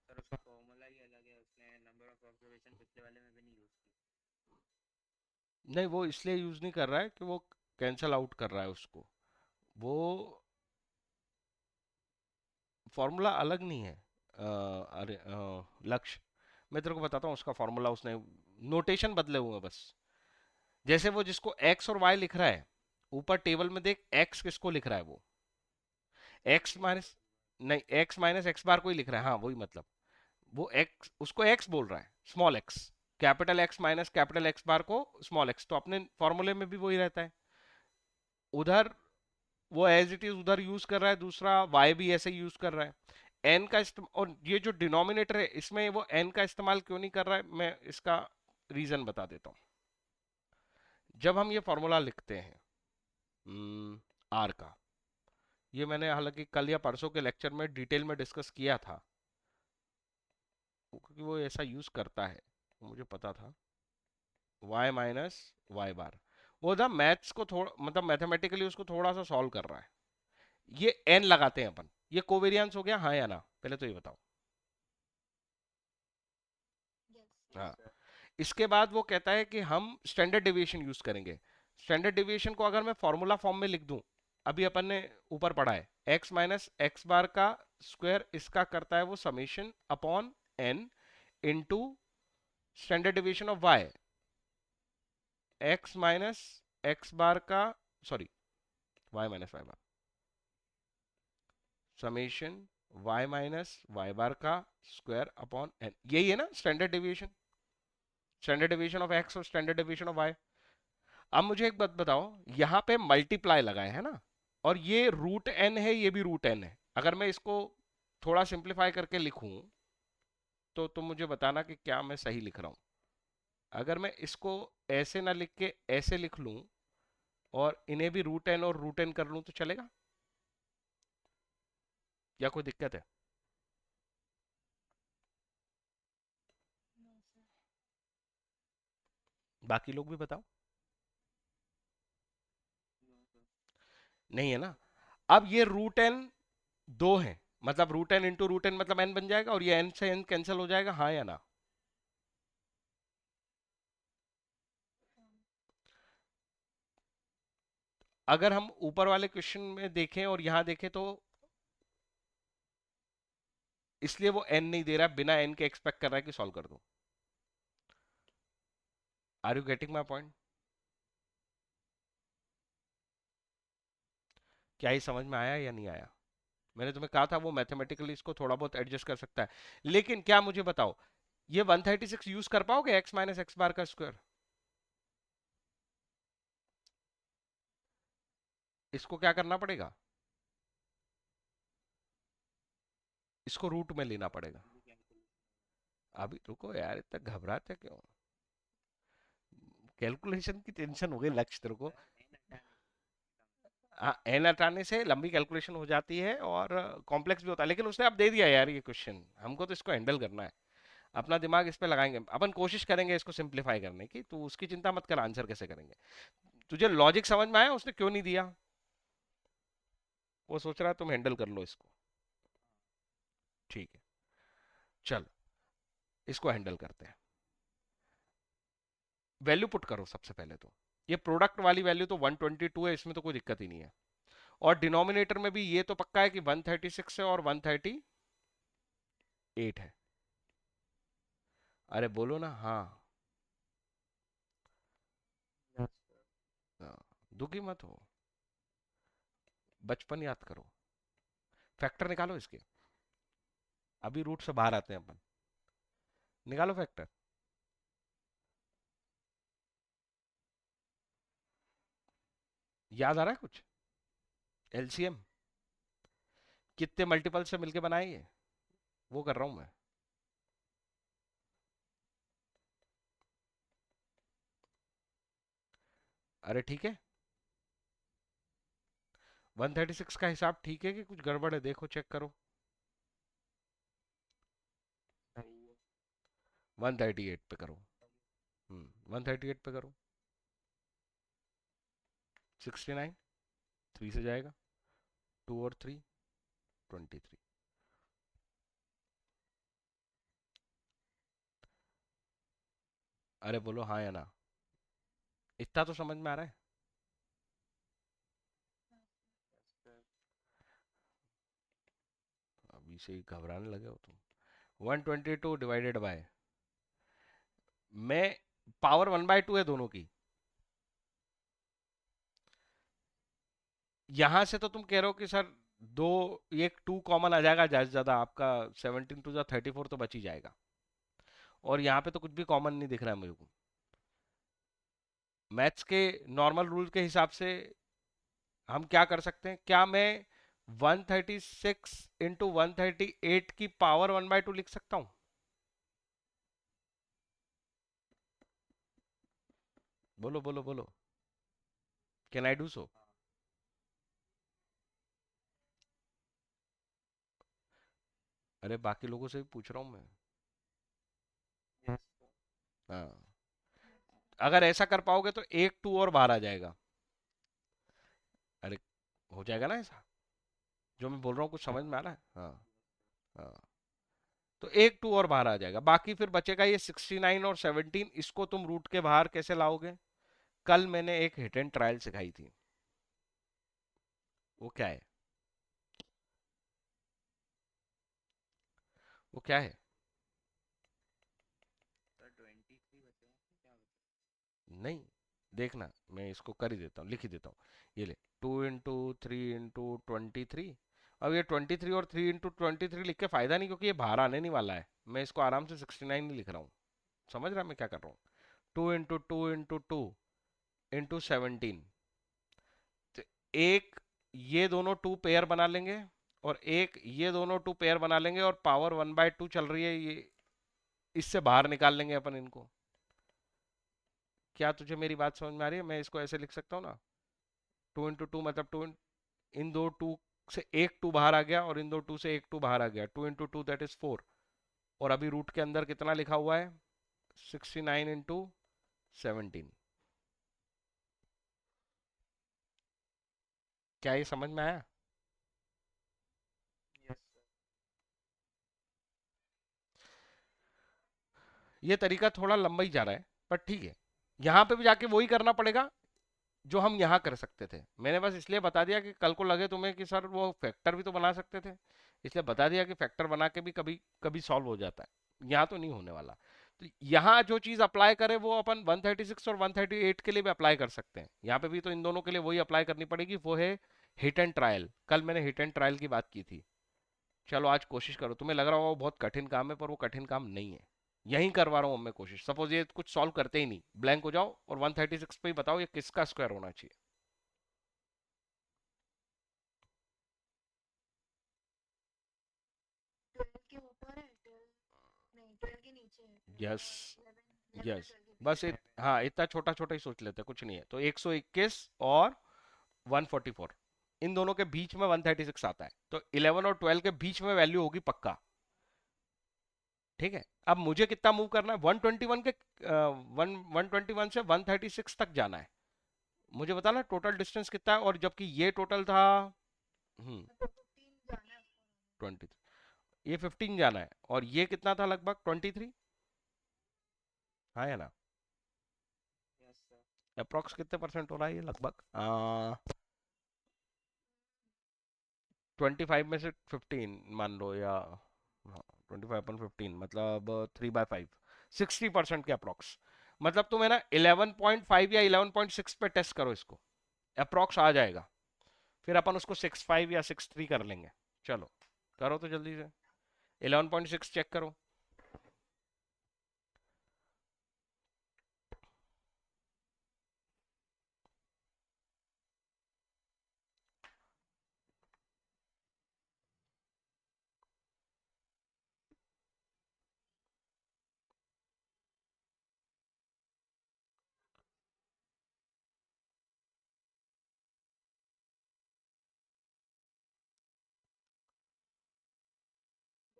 सर उसका फॉर्मूला ही अलग है, उसने नंबर ऑफ ऑब्जर्वेशन पिछले वाले में भी नहीं यूज की। नहीं, वो इसलिए यूज नहीं कर रहा है कि वो कैंसल आउट कर रहा है उसको। वो फॉर्मूला अलग नहीं है। अरे लक्ष्य, मैं तेरे को बताता हूँ उसका फॉर्मूला। उसने नोटेशन बदले हुए हैं बस। जैसे वो जिसको x और y लिख रहा है, ऊपर टेबल में देख x किसको लिख रहा है, वो x माइनस, नहीं x माइनस एक्स बार को ही लिख रहा है, हाँ वही मतलब, वो x उसको x बोल रहा है, small x, capital x minus capital x बार को स्मॉल x, तो अपने फॉर्मूले में भी वही रहता है। उधर वो एज इट इज उधर यूज कर रहा है, दूसरा y भी ऐसे ही यूज कर रहा है। n का और ये जो डिनोमिनेटर है इसमें वो n का इस्तेमाल क्यों नहीं कर रहा है, मैं इसका रीजन बता देता हूं। जब हम ये फॉर्मूला लिखते हैं r का, ये मैंने हालांकि कल या परसों के लेक्चर में डिटेल में डिस्कस किया था, क्योंकि वो ऐसा यूज करता है, मुझे पता था, y माइनस वाई बार, वो था मैथ्स को थोड़ा मतलब मैथमेटिकली उसको थोड़ा सा सॉल्व कर रहा है। ये n लगाते हैं अपन, ये कोवेरियंस हो गया, हाँ या ना, पहले तो ये बताओ। यस। हाँ, सर। इसके बाद वो कहता है कि हम स्टैंडर्ड डेविएशन यूज करेंगे। स्टैंडर्ड डेविएशन को अगर मैं फॉर्मूला फॉर्म में लिख दूं, अभी अपन ने ऊपर पढ़ा है, x माइनस एक्स बार का स्क्वायर, इसका करता है वो summation upon n into standard deviation of y, x minus x bar का, sorry y minus y bar, summation y minus y bar का स्क्वायर अपॉन n, यही है ना standard deviation, standard deviation of x और standard deviation of y। अब मुझे एक बात बताओ, यहाँ पे मल्टीप्लाई लगाए है ना, और ये रूट एन है, ये भी रूट एन है, अगर मैं इसको थोड़ा सिंप्लीफाई करके लिखूं तो तुम मुझे बताना कि क्या मैं सही लिख रहा हूं। अगर मैं इसको ऐसे ना लिख के ऐसे लिख लूं और इन्हें भी रूट एन और रूट एन कर लूं तो चलेगा, या कोई दिक्कत है? No sir. बाकी लोग भी बताओ। No sir. नहीं है ना? अब ये रूट एन दो है, मतलब root n into root n मतलब एन बन जाएगा, और ये एन से एन कैंसिल हो जाएगा, हाँ या ना? अगर हम ऊपर वाले क्वेश्चन में देखें और यहां देखें तो इसलिए वो एन नहीं दे रहा, बिना एन के एक्सपेक्ट कर रहा है कि सॉल्व कर दो। Are you getting my point? क्या ही समझ में आया या नहीं आया? मैंने तुम्हें कहा था वो मैथमेटिकली इसको थोड़ा बहुत एडजस्ट कर सकता है, लेकिन क्या मुझे बताओ, ये 136 यूज कर पाओगे x माइनस एक्स बार का स्क्वायर? इसको क्या करना पड़ेगा, इसको रूट में लेना पड़ेगा। भी कैलकुलेशन अभी रुको यार, इतना घबराते क्यों, कैलकुलेशन की टेंशन हो गई लक्ष्य तेरे को। सर एन हटाने हाँ, एन हटाने से लंबी कैलकुलेशन हो जाती है और कॉम्प्लेक्स भी होता है, लेकिन उसने अब दे दिया यार ये क्वेश्चन, हमको तो इसको हैंडल करना है, अपना दिमाग इस पे लगाएंगे, अपन कोशिश करेंगे इसको सिंप्लीफाई करने की, तो उसकी चिंता मत कर, आंसर कैसे करेंगे। तुझे लॉजिक समझ में आया उसने क्यों नहीं दिया? वो सोच रहा है तुम हैंडल कर लो इसको, ठीक है, चल इसको हैंडल करते हैं। वैल्यू पुट करो सबसे पहले तो, ये प्रोडक्ट वाली वैल्यू तो 122 है, इसमें तो कोई दिक्कत ही नहीं है, और डिनोमिनेटर में भी ये तो पक्का है कि 136 है और 138 है। अरे बोलो ना हाँ। Yes sir. हाँ, दुखी मत हो, बचपन याद करो, फैक्टर निकालो इसके, अभी रूट से बाहर आते हैं अपन, निकालो फैक्टर। याद आ रहा है कुछ? एलसीएम कितने मल्टीपल से मिलके बनाए ये, वो कर रहा हूं मैं। अरे ठीक है, 136 का हिसाब ठीक है कि कुछ गड़बड़ है, देखो चेक करो। सही है। 138 पे करो, 138 पे करो, 69 3 से जाएगा, 2 और 3 23। अरे बोलो हाँ या ना, इतना तो समझ में आ रहा है? Yes sir. अभी से ही घबराने लगे हो तुम। 122 डिवाइडेड बाय, मैं पावर 1/2 है दोनों की, यहां से तो तुम कह रहे हो कि सर दो, एक 2 कॉमन आ जाएगा ज्यादा से ज्यादा, आपका 17 टू 34 तो बच ही जाएगा। और यहाँ पे तो कुछ भी कॉमन नहीं दिख रहा है मेरे को। मैथ्स के नॉर्मल रूल के हिसाब से हम क्या कर सकते हैं, क्या मैं 136 इंटू 138 की पावर 1/2 लिख सकता हूँ? बोलो बोलो बोलो, कैन आई डू सो? अरे बाकी लोगों से भी पूछ रहा हूँ मैं। Yes sir. हाँ, अगर ऐसा कर पाओगे तो एक 2 और बाहर आ जाएगा। अरे हो जाएगा ना ऐसा? जो मैं बोल रहा हूँ कुछ समझ में आ रहा है? हाँ। हाँ, तो एक 2 और बाहर आ जाएगा, बाकी फिर बचेगा ये 69 और 17। इसको तुम रूट के बाहर कैसे लाओगे? कल मैंने एक हिट एंड ट्रायल सिखाई थी, वो क्या है? वो क्या है? सर 23 बचे हैं कि क्या बचे? नहीं, देखना, मैं इसको कर ही देता हूँ, लिख ही देता हूँ। ये ले, 2 इंटू 3 इंटू 23। अब ये 23 और 3 इंटू 23 लिख के फायदा नहीं, क्योंकि ये बाहर आने नहीं वाला है। मैं इसको आराम से 69 नहीं लिख रहा हूँ। समझ रहा मैं क्या कर रहा हूँ? 2 इंटू 2 इंटू 2 इंटू 17। तो एक ये दोनों 2 पेयर बना लेंगे, और एक ये दोनों 2 पेयर बना लेंगे, और पावर 1/2 चल रही है ये, इससे बाहर निकाल लेंगे अपन इनको। क्या तुझे मेरी बात समझ में आ रही है? मैं इसको ऐसे लिख सकता हूँ ना, 2 इंटू 2 मतलब इन दो 2 से एक 2 बाहर आ गया, और इन दो 2 से एक 2 बाहर आ गया, 2 इंटू 2 दैट इज 4। और अभी रूट के अंदर कितना लिखा हुआ है? 69 इंटू 17। क्या ये समझ में आया? Yes sir. ये तरीका थोड़ा लंबा ही जा रहा है, पर ठीक है। यहाँ पे भी जाके वही करना पड़ेगा जो हम यहाँ कर सकते थे। मैंने बस इसलिए बता दिया कि कल को लगे तुम्हें कि सर वो फैक्टर भी तो बना सकते थे, इसलिए बता दिया कि फैक्टर बना के भी कभी कभी सॉल्व हो जाता है। यहाँ तो नहीं होने वाला। तो यहाँ जो चीज अप्लाई करे वो अपन 136 और 138 के लिए भी अप्लाई कर सकते हैं। यहाँ पे भी तो इन दोनों के लिए वही अप्लाई करनी पड़ेगी, वो है हिट एंड ट्रायल। कल मैंने हिट एंड ट्रायल की बात की थी। चलो आज कोशिश करो। तुम्हें लग रहा होगा वो बहुत कठिन काम है, पर वो कठिन काम नहीं है। यहीं करवा रहा हूँ मैं कोशिश। सपोज ये कुछ सॉल्व करते ही नहीं, ब्लैंक हो जाओ, और 136 पे ही बताओ ये किसका स्क्वायर होना चाहिए। 12 के ऊपर है, 12 नहीं, 12 के नीचे है, 12 यस। और 11, 11 और यस, 12 के बस बीच में। हाँ, इतना छोटा छोटा ही सोच लेते हैं, कुछ नहीं है। तो 121 और 144, इन दोनों के बीच में 136 आता है, तो 11 और 12 के बीच में वैल्यू होगी पक्का। ठीक है, अब मुझे कितना मूव करना है? 121 के 121 से 136 तक जाना है। मुझे बताना टोटल डिस्टेंस कितना है, और जबकि ये टोटल था मतलब 15 जाना है उसको। 20, ये 15 जाना है, और ये कितना था? लगभग 23। हाँ है ना? Yes sir. अप्रोक्स कितने परसेंट हो रहा है ये लगभग? 25 में से 15 मान लो, या हाँ, 25/15 मतलब 3/5, 60% के अप्रोक्स। मतलब तुम है ना 11.5 या 11.6 पे टेस्ट करो इसको, अप्रोक्स आ जाएगा। फिर अपन उसको 6.5 या 6.3 कर लेंगे। चलो करो तो जल्दी से, 11.6 चेक करो।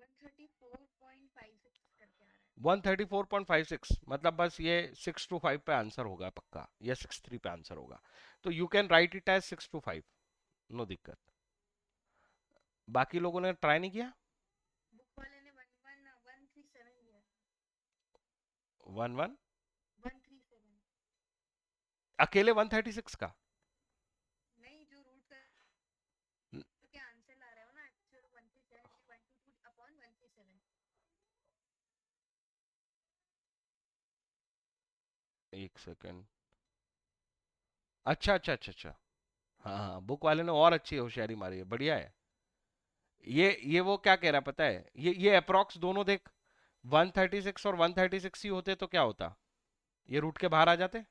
134.56 करके आ रहा है। 134.56 मतलब बस ये 6 to 5 पे आंसर होगा पक्का, या 6.3 पे आंसर होगा। तो you can write it as 6 to 5, no दिक्कत। बाकी लोगों ने ट्राई नहीं किया? बुक वाले ने 137 दिया। 1 1 137 अकेले 136 का? नहीं, जो रूट न- करके आंसर ला रहे हो ना, एक्चुअल 137 122 अपॉन 137। एक सेकेंड। अच्छा अच्छा अच्छा अच्छा, हाँ हाँ, बुक वाले ने और अच्छी होशियारी मारी है, बढ़िया है। ये वो क्या कह रहा है पता है, ये अप्रोक्स दोनों देख, 136 और 136 ही होते तो क्या होता, ये रूट के बाहर आ जाते,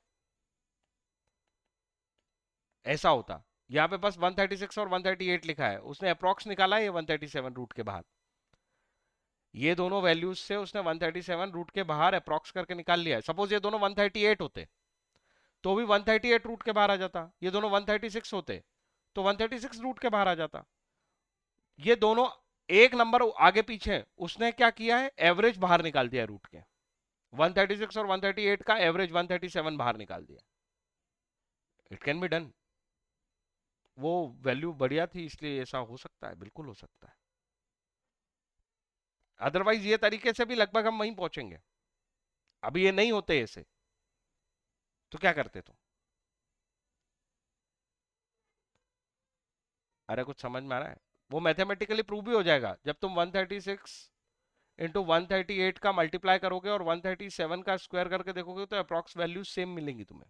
ऐसा होता। यहाँ पे बस 136 और 138 लिखा है, उसने अप्रोक्स निकाला है ये 137 रूट के बाहर, ये दोनों वैल्यूज से उसने 137 रूट के बाहर अप्रोक्स करके निकाल लिया है। सपोज ये दोनों 138 होते तो भी 138 रूट के बाहर आ जाता, ये दोनों 136 होते तो 136 रूट के बाहर आ जाता। ये दोनों एक नंबर आगे पीछे हैं, उसने क्या किया है, एवरेज बाहर निकाल दिया रूट के, 136 और 138 का एवरेज 137 बाहर निकाल दिया। इट कैन बी डन, वो वैल्यू बढ़िया थी इसलिए ऐसा हो सकता है, बिल्कुल हो सकता है। अदरवाइज ये तरीके से भी लगभग हम वहीं पहुंचेंगे। अभी ये नहीं होते ऐसे तो क्या करते तो, अरे कुछ समझ में आ रहा है, वो मैथमेटिकली प्रूव भी हो जाएगा जब तुम 136 इंटू 138 का मल्टीप्लाई करोगे और 137 का स्क्वायर करके देखोगे तो अप्रॉक्स वैल्यू सेम मिलेंगी तुम्हें।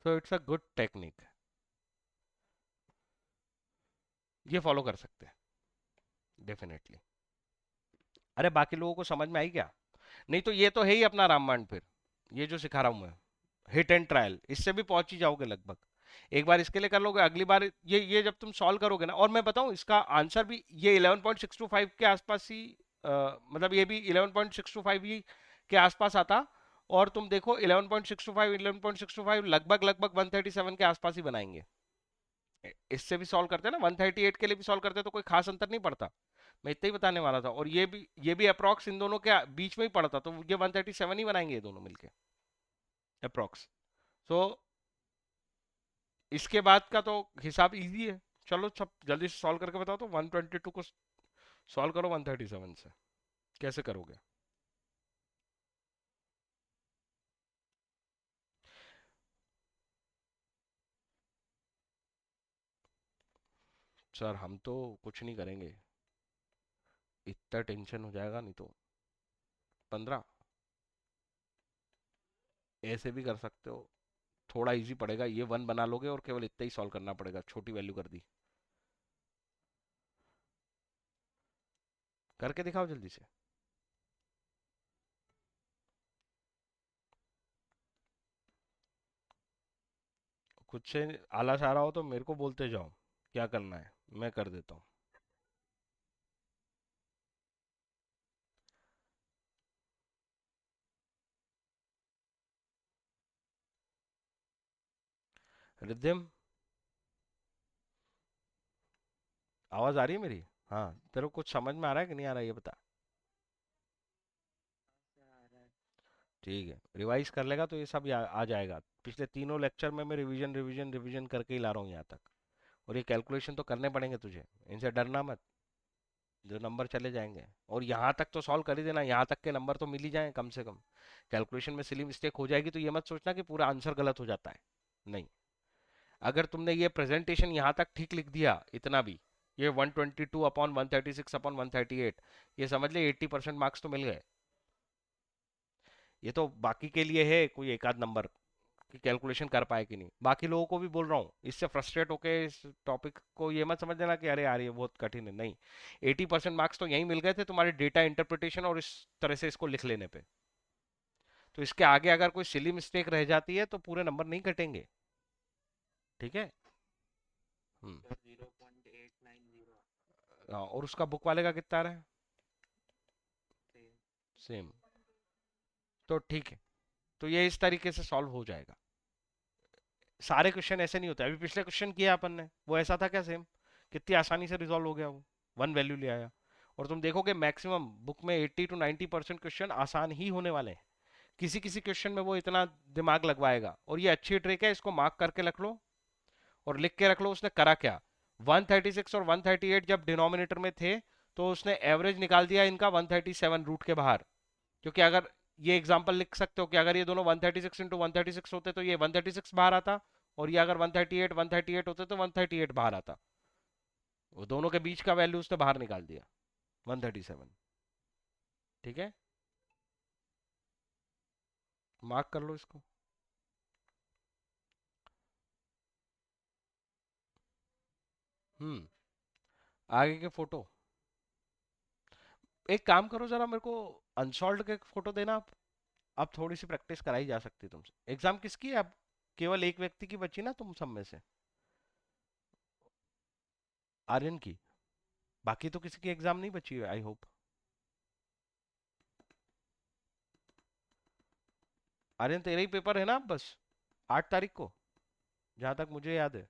So it's a good technique, ये फॉलो कर सकते हैं डेफिनेटली। अरे बाकी लोगों को समझ में आई क्या? नहीं तो ये तो है ही अपना रामबाण, फिर ये जो सिखा रहा हूं मैं, हिट एंड ट्रायल, इससे भी पहुंच ही जाओगे लगभग। एक बार इसके लिए कर लोगे, अगली बार ये जब तुम सॉल्व करोगे ना, और मैं बताऊं इसका आंसर भी ये 11.625 के आसपास ही, मतलब ये भी 11.625 ही के आसपास आता। और तुम देखो 11.625 11.625 लगभग लगभग 137 के आसपास ही बनाएंगे। इससे भी सॉल्व करते हैं ना, 138 के लिए भी सॉल्व करते हैं तो कोई खास अंतर नहीं पड़ता। मैं इतना ही बताने वाला था, और ये भी अप्रॉक्स इन दोनों के बीच में ही पड़ता, तो ये 137 ही बनाएंगे ये दोनों मिलके अप्रॉक्स। सो इसके बाद का तो हिसाब इजी है। चलो सब जल्दी से सॉल्व करके बताओ, तो 122 को सॉल्व करो 137 से, कैसे करोगे? सर हम तो कुछ नहीं करेंगे, इतना टेंशन हो जाएगा नहीं तो 15, ऐसे भी कर सकते हो, थोड़ा इजी पड़ेगा, ये 1 बना लोगे और केवल इतना ही सॉल्व करना पड़ेगा, छोटी वैल्यू कर दी। करके दिखाओ जल्दी से। कुछ से आलस आ रहा हो तो मेरे को बोलते जाओ क्या करना है, मैं कर देता हूँ। रिद्धिम, आवाज आ रही है मेरी? हाँ, तेरे को कुछ समझ में आ रहा है कि नहीं आ रहा है ये बता। सर आ रहा है। ठीक है, रिवाइज कर लेगा तो ये सब आ जाएगा। पिछले तीनों लेक्चर में मैं रिवीजन रिवीजन रिवीजन करके ही ला रहा हूँ यहाँ तक, और ये कैलकुलेशन तो करने पड़ेंगे तुझे, इनसे डरना मत, जो नंबर चले जाएंगे। और यहाँ तक तो सॉल्व कर ही देना, यहाँ तक के नंबर तो मिल ही जाए कम से कम। कैलकुलेशन में सिली मिस्टेक हो जाएगी तो ये मत सोचना कि पूरा आंसर गलत हो जाता है, नहीं। अगर तुमने ये प्रेजेंटेशन यहाँ तक ठीक लिख दिया इतना भी, ये 122 अपॉन 136 अपॉन 138, ये समझ ले 80% मार्क्स तो मिल गए। ये तो बाकी के लिए है, कोई एक आध नंबर की कैलकुलेशन कर पाए कि नहीं, बाकी लोगों को भी बोल रहा हूँ, इससे फ्रस्ट्रेट होके इस टॉपिक को ये मत समझ लेना कि अरे यार ये बहुत कठिन है, नहीं। 80% मार्क्स तो यहीं मिल गए थे तुम्हारे डेटा इंटरप्रिटेशन और इस तरह से इसको लिख लेने पे। तो इसके आगे अगर कोई सिली मिस्टेक रह जाती है तो पूरे नंबर नहीं कटेंगे, ठीक है। हम्म। सर 0.890 हाँ, और उसका बुक वाले का कितना आ रहा है? सेम। सेम, तो ठीक है। तो ये इस तरीके से सॉल्व हो जाएगा। सारे क्वेश्चन ऐसे नहीं होते, अभी पिछले क्वेश्चन किया अपन ने वो ऐसा था क्या सेम? कितनी आसानी से रिजॉल्व हो गया वो, 1 वैल्यू ले आया। और तुम देखोगे मैक्सिमम बुक में 80 टू 90% क्वेश्चन आसान ही होने वाले हैं, किसी किसी क्वेश्चन में वो इतना दिमाग लगवाएगा। और ये अच्छी ट्रिक है, इसको मार्क करके रख लो और लिख के रख लो उसने करा क्या। 136 और 138 जब डिनोमिनेटर में थे तो उसने एवरेज निकाल दिया इनका 137 रूट के बाहर। क्योंकि अगर ये एग्जांपल लिख सकते हो कि अगर ये दोनों 136 इंटू 136 होते तो ये 136 बाहर आता, और ये अगर 138 होते तो 138 बाहर आता। वो दोनों के बीच का वैल्यू उसने बाहर निकाल दिया, 137। ठीक है, मार्क कर लो इसको। आगे के फोटो, एक काम करो जरा मेरे को अनसॉल्व के फोटो देना आप। अब थोड़ी सी प्रैक्टिस कराई जा सकती है तुमसे। एग्जाम किसकी है अब? केवल एक व्यक्ति की बची ना तुम सब में से, आर्यन की। बाकी तो किसी की एग्जाम नहीं बची है आई होप। आर्यन तेरा ही पेपर है ना अब बस, 8 तारीख को, जहां तक मुझे याद है।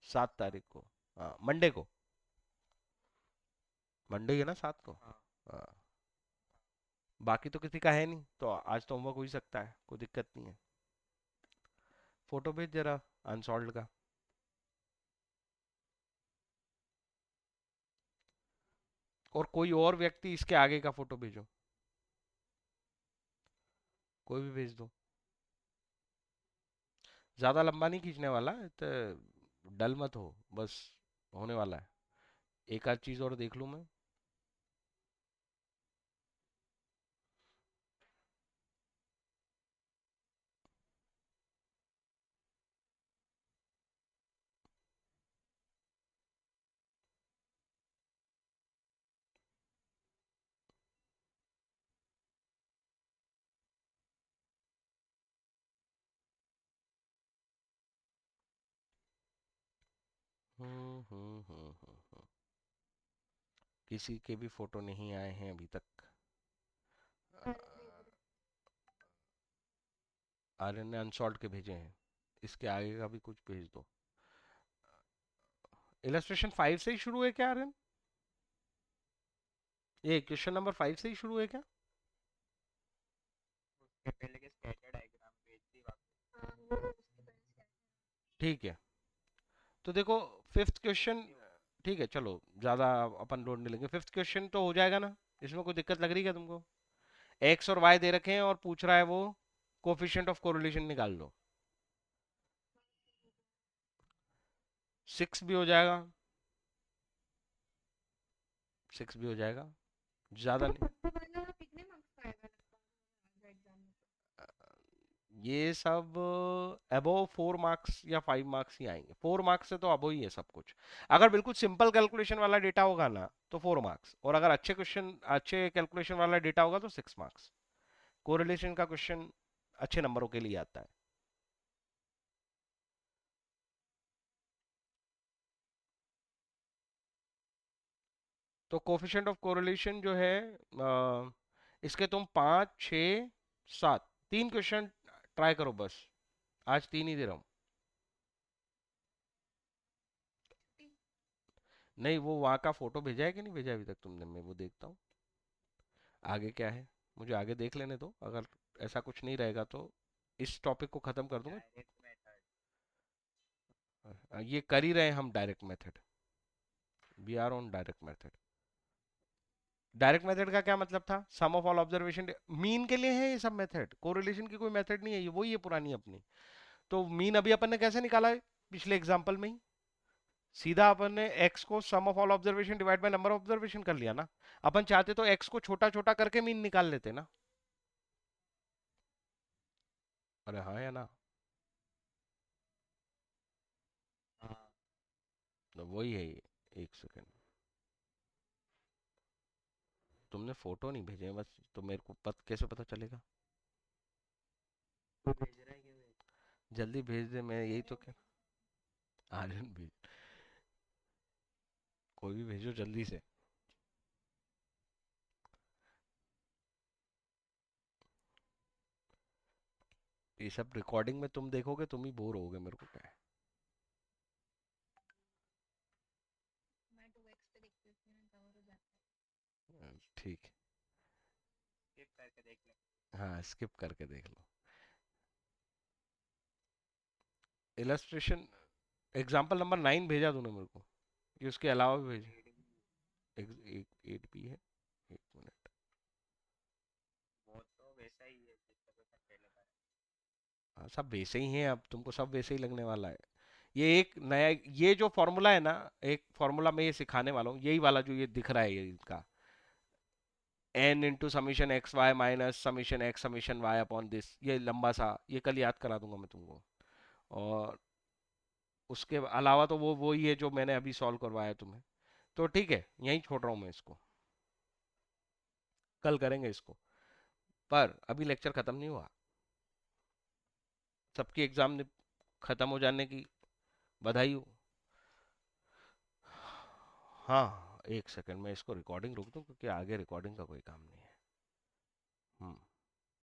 7 तारीख को, हाँ मंडे को। मंडे है ना 7 को। हाँ। हाँ। बाकी तो किसी का है नहीं, तो आज तो होमवर्क हो ही सकता है, कोई दिक्कत नहीं है। फोटो भेज जरा अनसॉल्व का। और कोई और व्यक्ति इसके आगे का फोटो भेजो, कोई भी भेज दो। ज्यादा लंबा नहीं खींचने वाला तो डल मत हो, बस होने वाला है। एक आध चीज और देख लूं मैं। किसी के भी फोटो नहीं आए हैं अभी तक। आर्यन भेज रहे। आर्यन ने अनसॉल्व के भेजे हैं, इसके आगे का भी कुछ भेज दो। इलस्ट्रेशन 5 से ही शुरू है क्या आर्यन? ये क्वेश्चन नंबर 5 से ही शुरू है क्या? उसके पहले के स्कैटर डायग्राम भेज दी वापस। हाँ वो उसके पहले से आया। ठीक है, तो देखो फिफ्थ क्वेश्चन। ये हो- ठीक है चलो, ज्यादा अपन लोड नहीं लेंगे। फिफ्थ क्वेश्चन तो हो जाएगा ना? इसमें कोई दिक्कत लग रही है क्या तुमको? एक्स और वाई दे रखे हैं और पूछ रहा है वो कोफिशिएंट ऑफ कोरिलेशन निकाल दो। 6 भी हो जाएगा, 6 भी हो जाएगा, ज्यादा नहीं। तो वाला कितने मार्क्स का आएगा लगता है एग्जाम में? ये सब अबोव 4 मार्क्स या 5 मार्क्स ही आएंगे। 4 मार्क्स से तो अबो ही है सब कुछ। अगर बिल्कुल सिंपल कैलकुलेशन वाला डेटा होगा ना तो 4 मार्क्स, और अगर अच्छे क्वेश्चन अच्छे कैलकुलेशन वाला डेटा होगा तो 6 मार्क्स। कोरिलेशन का क्वेश्चन अच्छे नंबरों के लिए आता है। तो कोफिशिएंट ऑफ कोरिलेशन जो है, इसके तुम 5, 6, 7, 3 क्वेश्चन ट्राई करो बस। आज 3 ही दे रहा हूँ। नहीं, वो वहाँ का फोटो भेजा है कि नहीं भेजा अभी तक तुमने? मैं वो देखता हूँ आगे क्या है। मुझे आगे देख लेने दो, अगर ऐसा कुछ नहीं रहेगा तो इस टॉपिक को खत्म कर दूंगा। Direct method. ये कर ही रहे हैं हम direct method. We are on direct method. Direct method का क्या मतलब था? Sum of all observation, mean के लिए है ये सब मेथड, कोरिलेशन की कोई मेथड नहीं है ये, वही है पुरानी अपनी। तो मीन अभी अपन ने कैसे निकाला है? पिछले एग्जांपल में ही सीधा अपन ने x को sum of all observation divide by number of observation कर लिया ना। अपन चाहते तो x को छोटा छोटा करके मीन निकाल लेते ना। अरे हाँ या ना? हाँ। तो वही है ये। एक सेकंड, तुमने फोटो नहीं भेजे हैं बस, तो मेरे को कैसे पता चलेगा? तू भेज रहा है क्या भेज? जल्दी भेज दे, मैं यही तो क्या। आर्यन भेज, कोई भी भेजो जल्दी से। ये सब रिकॉर्डिंग में तुम देखोगे तुम ही बोर होगे, मेरे को क्या मैं 2x पे देखती हूँ इसमें कवर हो जाता है। है। ठीक स्किप करके देख ले। है, हाँ स्किप करके देख लो। इलस्ट्रेशन एग्जाम्पल नंबर 9 भेजा तूने मेरे को, कि उसके अलावा भी भेज? रीडिंग एक, एक 8 भी है, 1 मिनट। वो तो वैसा ही है जिसका क्वेश्चन पहले था। हाँ सब वैसे ही हैं, अब तुमको सब वैसे ही लगने वाला है। ये एक नया, ये जो फॉर्मूला है ना, एक फॉर्मूला मैं ये सिखाने वाला हूँ, यही वाला जो ये दिख रहा है ये इनका, n into summation x y minus summation x summation y upon this, ये लंबा सा, ये कल याद करा दूंगा मैं तुमको। और उसके अलावा तो वो वही है जो मैंने अभी सॉल्व करवाया तुम्हें। तो ठीक है, यहीं छोड़ रहा हूँ मैं इसको, कल करेंगे इसको। पर अभी लेक्चर खत्म नहीं हुआ, सबकी एग्जाम खत्म हो जाने की बधाई हो। हाँ, एक सेकंड में इसको रिकॉर्डिंग रोक दूं, क्योंकि आगे रिकॉर्डिंग का कोई काम नहीं है।